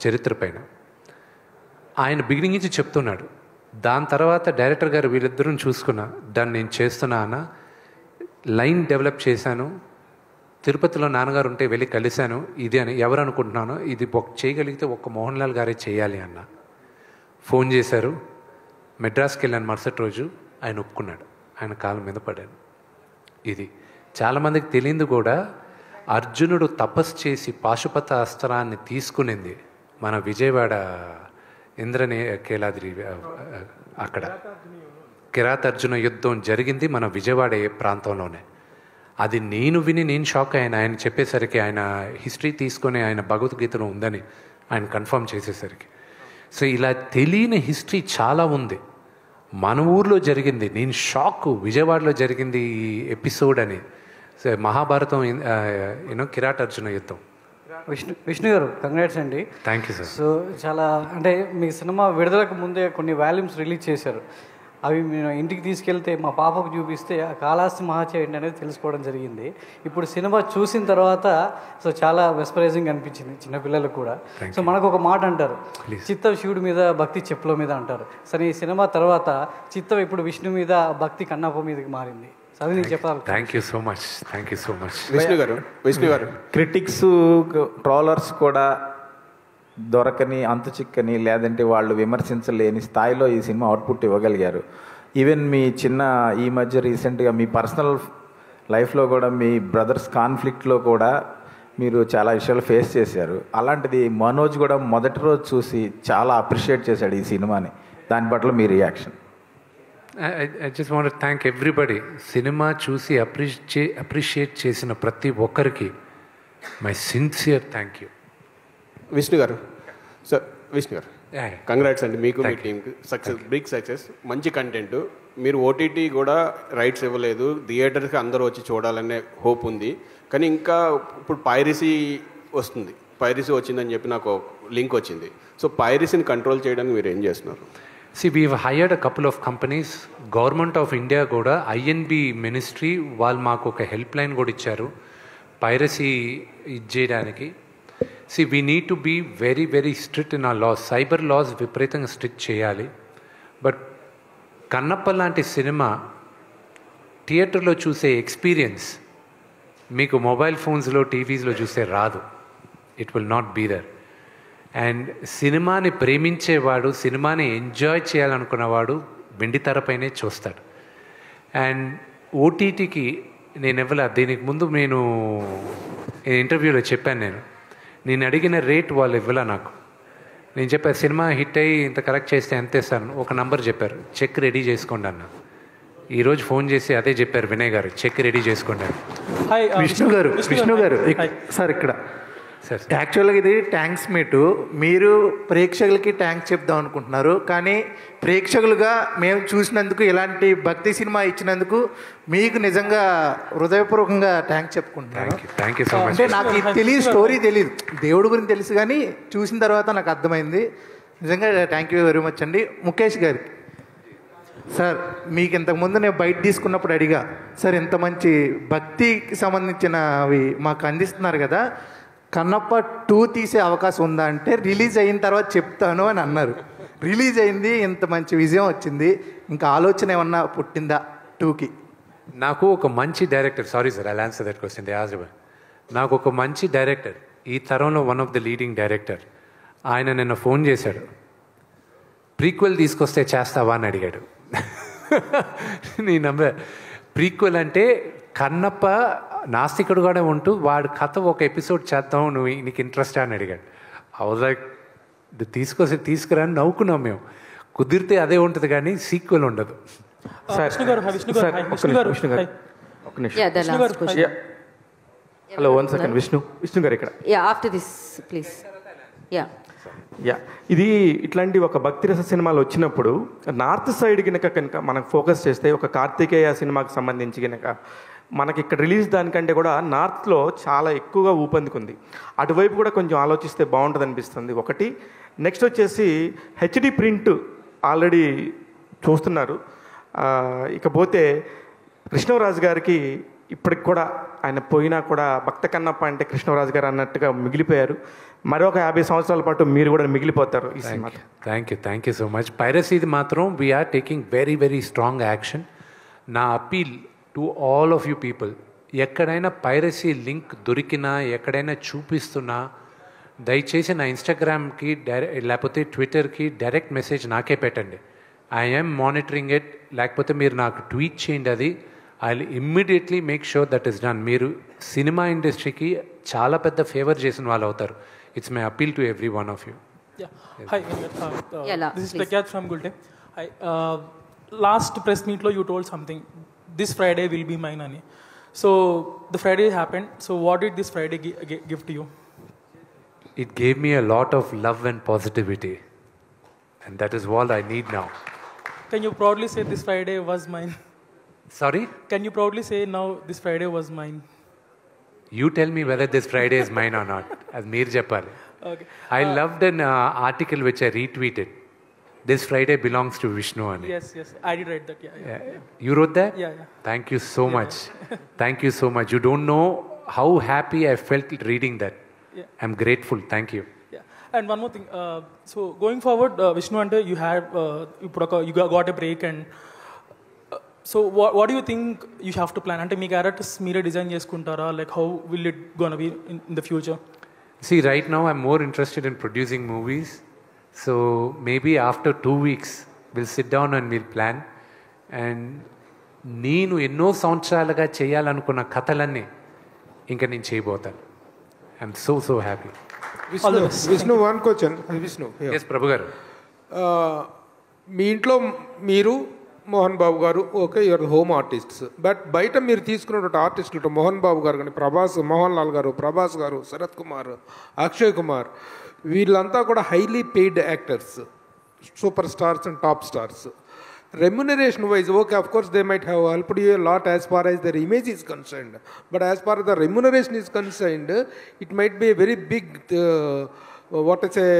చరిత్ర పైన. ఆయన బిగినింగ్ నుంచి చెప్తున్నాడు. దాని తర్వాత డైరెక్టర్ గారు వీళ్ళిద్దరూ చూసుకున్నా, దాన్ని నేను చేస్తున్నా అన్న, లైన్ డెవలప్ చేశాను. తిరుపతిలో నాన్నగారు ఉంటే వెళ్ళి కలిశాను. ఇది అని ఎవరు అనుకుంటున్నానో ఇది చేయగలిగితే ఒక్క మోహన్ లాల్ గారే చేయాలి అన్న. ఫోన్ చేశారు, మెడ్రాస్కి వెళ్ళాను. మరుసటి రోజు ఆయన ఒప్పుకున్నాడు. ఆయన కాళ్ళ మీద పడాను. ఇది చాలామందికి తెలియదు కూడా, అర్జునుడు తపస్సు చేసి పాశుపత అస్త్రాన్ని తీసుకునింది మన విజయవాడ ఇంద్రనే కేలాద్రి, అక్కడ కిరాతార్జున యుద్ధం జరిగింది మన విజయవాడ ప్రాంతంలోనే. అది నేను విని నేను షాక్ అయ్యాను. ఆయన చెప్పేసరికి, ఆయన హిస్టరీ తీసుకొని ఆయన భగవద్గీతలో ఉందని ఆయన కన్ఫర్మ్ చేసేసరికి. సో ఇలా తెలియని హిస్టరీ చాలా ఉంది. మన ఊర్లో జరిగింది, నేను షాక్. విజయవాడలో జరిగింది ఈ ఎపిసోడ్ అని. సో మహాభారతం కిరాటార్జున యుద్ధం. విష్ణు గారు కంగ్రాట్స్ అండి. Thank you sir. సో చాలా అంటే మీ సినిమా విడుదలకు ముందే కొన్ని వాల్యూమ్స్ రిలీజ్ చేశారు. అవి నేను ఇంటికి తీసుకెళ్తే మా పాపకు చూపిస్తే ఆ కాళహస్తి మహాచయ ఏంటి అనేది తెలుసుకోవడం జరిగింది. ఇప్పుడు సినిమా చూసిన తర్వాత సో చాలా మెస్పరైజింగ్ అనిపించింది చిన్నపిల్లలకు కూడా. సో మనకు ఒక మాట అంటారు, చిత్తం శివుడి మీద భక్తి చెప్పుల మీద అంటారు. సరే ఈ సినిమా తర్వాత చిత్తం ఇప్పుడు విష్ణు మీద భక్తి కన్నప్ప మీదకి మారింది. అది నేను చెప్పాలి. Thank you so much, thank you so much. Vishnu గారు క్రిటిక్స్ ట్రోలర్స్ కూడా దొరకని, అంతు చిక్కని, లేదంటే వాళ్ళు విమర్శించలేని స్థాయిలో ఈ సినిమా అవుట్పుట్ ఇవ్వగలిగారు. ఈవెన్ మీ ఈ మధ్య రీసెంట్గా మీ పర్సనల్ లైఫ్లో కూడా మీ బ్రదర్స్ కాన్ఫ్లిక్ట్లో కూడా మీరు చాలా విషయాలు ఫేస్ చేశారు. అలాంటిది మనోజ్ కూడా మొదటి రోజు చూసి చాలా అప్రిషియేట్ చేశాడు ఈ సినిమాని. దాని పట్ల మీ reaction? I just want to thank everybody. Cinema చూసి అప్రిషియేట్ చేసిన ప్రతి ఒక్కరికి my sincere thank you. Vishnu garu, sir Vishnu garu congrats అండి మీకు, మీ టీంకి. సక్సెస్, బిగ్ సక్సెస్, మంచి కంటెంట్. మీరు ఓటీటీ కూడా రైట్స్ ఇవ్వలేదు, థియేటర్కి అందరూ వచ్చి చూడాలనే హోప్ ఉంది. కానీ ఇంకా ఇప్పుడు పైరసీ వస్తుంది, పైరసీ వచ్చిందని చెప్పి నాకు లింక్ వచ్చింది. సో పైరసీని కంట్రోల్ చేయడానికి మీరు ఏం చేస్తున్నారు? See, we've hired a couple of companies. Government of India కూడా INB మినిస్ట్రీ వాళ్ళు మాకు ఒక హెల్ప్ లైన్ కూడా ఇచ్చారు పైరసీ ఇది చేయడానికి. See, we need to be very, very strict in our laws. Cyber laws విపరీతంగా స్ట్రిక్ట్ చేయాలి. బట్ కన్నప్ప లాంటి సినిమా థియేటర్లో చూసే ఎక్స్పీరియన్స్ మీకు మొబైల్ ఫోన్స్లో టీవీస్లో చూస్తే రాదు. It will not be there. And సినిమాని ప్రేమించేవాడు, సినిమాని ఎంజాయ్ చేయాలనుకున్నవాడు వెండితెరపైనే చూస్తాడు. అండ్ ఓటీటీకి నేను ఇవ్వలే. దీనికి ముందు నేను ఇంటర్వ్యూలో చెప్పాను, నేను అడిగిన రేట్ వాళ్ళు ఇవ్వలే నాకు. నేను చెప్పాను సినిమా హిట్ అయ్యి ఇంత కలెక్ట్ చేస్తే ఎంత ఇస్తాను, ఒక నంబర్ చెప్పారు, చెక్ రెడీ చేసుకోండి అన్న. ఈరోజు ఫోన్ చేసి అదే చెప్పారు వినయ్ గారు, చెక్ రెడీ చేసుకోండి అని. విష్ణు గారు సార్ ఇక్కడ యాక్చువల్గా ఇది ట్యాంక్స్ మీటు. మీరు ప్రేక్షకులకి ట్యాంక్స్ చెప్దాం అనుకుంటున్నారు, కానీ ప్రేక్షకులుగా మేము చూసినందుకు, ఇలాంటి భక్తి సినిమా ఇచ్చినందుకు మీకు నిజంగా హృదయపూర్వకంగా ట్యాంక్స్ చెప్పుకుంటున్నాను. అంటే నాకు ఇది తెలియదు, స్టోరీ తెలియదు, దేవుడి గురించి తెలుసు, కానీ చూసిన తర్వాత నాకు అర్థమైంది. నిజంగా థ్యాంక్ యూ వెరీ మచ్ అండి. ముఖేష్ గారు సార్, మీకు ఇంతకుముందు నేను బయట తీసుకున్నప్పుడు అడిగా, సార్ ఇంత మంచి భక్తికి సంబంధించినవి మాకు అందిస్తున్నారు కదా, కన్నప్ప 2 తీసే అవకాశం ఉందా అంటే రిలీజ్ అయిన తర్వాత చెప్తాను అని అన్నారు. రిలీజ్ అయింది, ఇంత మంచి విజయం వచ్చింది, ఇంకా ఆలోచన ఏమన్నా పుట్టిందా 2కి? నాకు ఒక మంచి director, sorry sir I'll answer that question, నాకు ఒక మంచి డైరెక్టర్, ఈ తరంలో one of the leading director, ఆయన నిన్న ఫోన్ చేశాడు, ప్రీక్వెల్ తీసుకొస్తే చేస్తావా అని అడిగాడు. నేను ప్రీక్వెల్ అంటే కన్నప్ప నాస్తికుడు కూడా ఉంటూ వాడు కథ ఒక ఎపిసోడ్ చేద్దాం, నువ్వు నీకు ఇంట్రెస్ట్ అని అడిగాడు. లైక్ తీసుకురా అని నవ్వుకున్నాం మేము. కుదిరితే అదే ఉంటుంది కానీ సీక్వెల్ ఉండదు. Hello, 1 second. విష్ణు గారు ఇక్కడ. ఇది ఇట్లాంటి ఒక భక్తి రస సినిమాలు వచ్చినప్పుడు నార్త్ సైడ్ కనుక మనకు ఫోకస్ చేస్తే, ఒక కార్తికేయ సినిమాకి సంబంధించి కనుక మనకి ఇక్కడ రిలీజ్ దానికంటే కూడా నార్త్లో చాలా ఎక్కువగా ఊపందుకుంది. అటువైపు కూడా కొంచెం ఆలోచిస్తే బాగుంటుంది అనిపిస్తుంది ఒకటి. నెక్స్ట్ వచ్చేసి హెచ్డి ప్రింట్ ఆల్రెడీ చూస్తున్నారు. ఇకపోతే కృష్ణరాజు గారికి ఇప్పటికి కూడా ఆయన పోయినా కూడా భక్త కన్నప్ప అంటే కృష్ణరాజు గారు అన్నట్టుగా మిగిలిపోయారు. మరొక 50 సంవత్సరాల పాటు మీరు కూడా మిగిలిపోతారు ఈ cinema. Thank you so much. పైరసీది మాత్రం we are taking very strong action. నా appeal to all of you people, ఎక్కడైనా పైరసీ లింక్ దొరికినా ఎక్కడైనా చూపిస్తున్నా దయచేసి నా ఇన్స్టాగ్రామ్కి లేకపోతే ట్విట్టర్కి డైరెక్ట్ మెసేజ్ నాకే పెట్టండి. I'm monitoring it. లేకపోతే మీరు నాకు ట్వీట్ చేయండి, అది I will immediately make sure that is done. మీరు సినిమా ఇండస్ట్రీకి చాలా పెద్ద ఫేవర్ చేసిన వాళ్ళు అవుతారు. It's my appeal to every one of you. Hi, this is Prakyat from Gulte. Hi, last press meet lo you told something. This Friday will be mine ani. So the Friday happened. So what did this Friday give to you? It gave me a lot of love and positivity, and that is all I need now. Can you proudly say this Friday was mine? Sorry? Can you proudly say now this Friday was mine? You tell me whether this Friday is mine or not. As meer cheppali. Okay. I loved an article which I retweeted. This Friday belongs to Vishnu ani. Yes, I did write that. Yeah. You wrote that? Yeah. Thank you so much. Thank you so much. You don't know how happy I felt reading that. Yeah. I'm grateful. Thank you. Yeah. And one more thing. So going forward, Vishnu ante you have you got a break, and so what do you think you have to plan? Ante mee characters meere design cheskuntara, like how will it gonna be in the future? See, right now I'm more interested in producing movies. So maybe after 2 weeks we'll sit down and we'll plan. And నేను ఎన్నో సంవత్సరాలుగా చేయాలనుకున్న కథలన్నీ ఇంకా నేను చేయబోతాను. I'm so happy. Vishnu one question. Vishnu S Prabhu garu. మీ ఇంట్లో మీరు Mohan Babu garu okay, your home artists. But బయట మీరు తీసుకున్నటువంటి ఆర్టిస్టులు మోహన్ బాబు గారు కానీ మోహన్ లాల్ గారు, ప్రభాస్ గారు, శరత్ కుమార్, అక్షయ్ కుమార్, వీళ్ళంతా కూడా highly paid actors, super stars and top stars. Remuneration wise okay, of course they might have helped you lot as far as their image is concerned, but as for the remuneration is concerned it might be very big what is a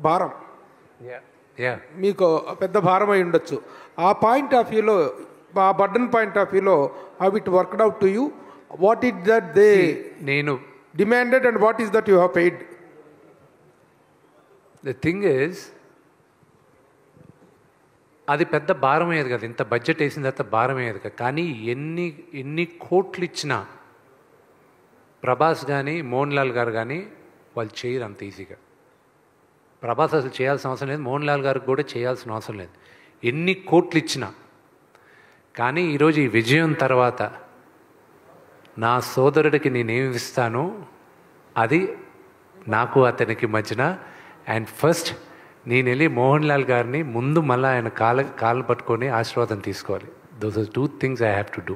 భారం. మీకు పెద్ద భారం అయి ఉండొచ్చు. ఆ point of వ్యూలో, ఆ burden point of వ్యూలో how it worked out to you, what it that they నేను demanded and what is that you have paid? The thing is, అది పెద్ద భారం అయ్యేది కదా, ఇంత బడ్జెట్ వేసిన తర్వాత భారం అయ్యేది కదా. కానీ ఎన్ని కోట్లు ఇచ్చినా ప్రభాస్ కానీ మోహన్ లాల్ గారు కానీ వాళ్ళు చేయరు అంత ఈజీగా. ప్రభాస్ అసలు చేయాల్సిన అవసరం లేదు, మోహన్ లాల్ గారికి కూడా చేయాల్సిన అవసరం లేదు, ఎన్ని కోట్లు ఇచ్చినా. కానీ ఈరోజు ఈ విజయం తర్వాత నా సోదరుడికి నేనేమి ఇస్తానో అది నాకు అతనికి మధ్యన. అండ్ ఫస్ట్ నేను వెళ్ళి మోహన్ లాల్ గారిని ముందు మళ్ళీ ఆయన కాళ్ళు పట్టుకొని ఆశీర్వాదం తీసుకోవాలి. Those are 2 things I have to do.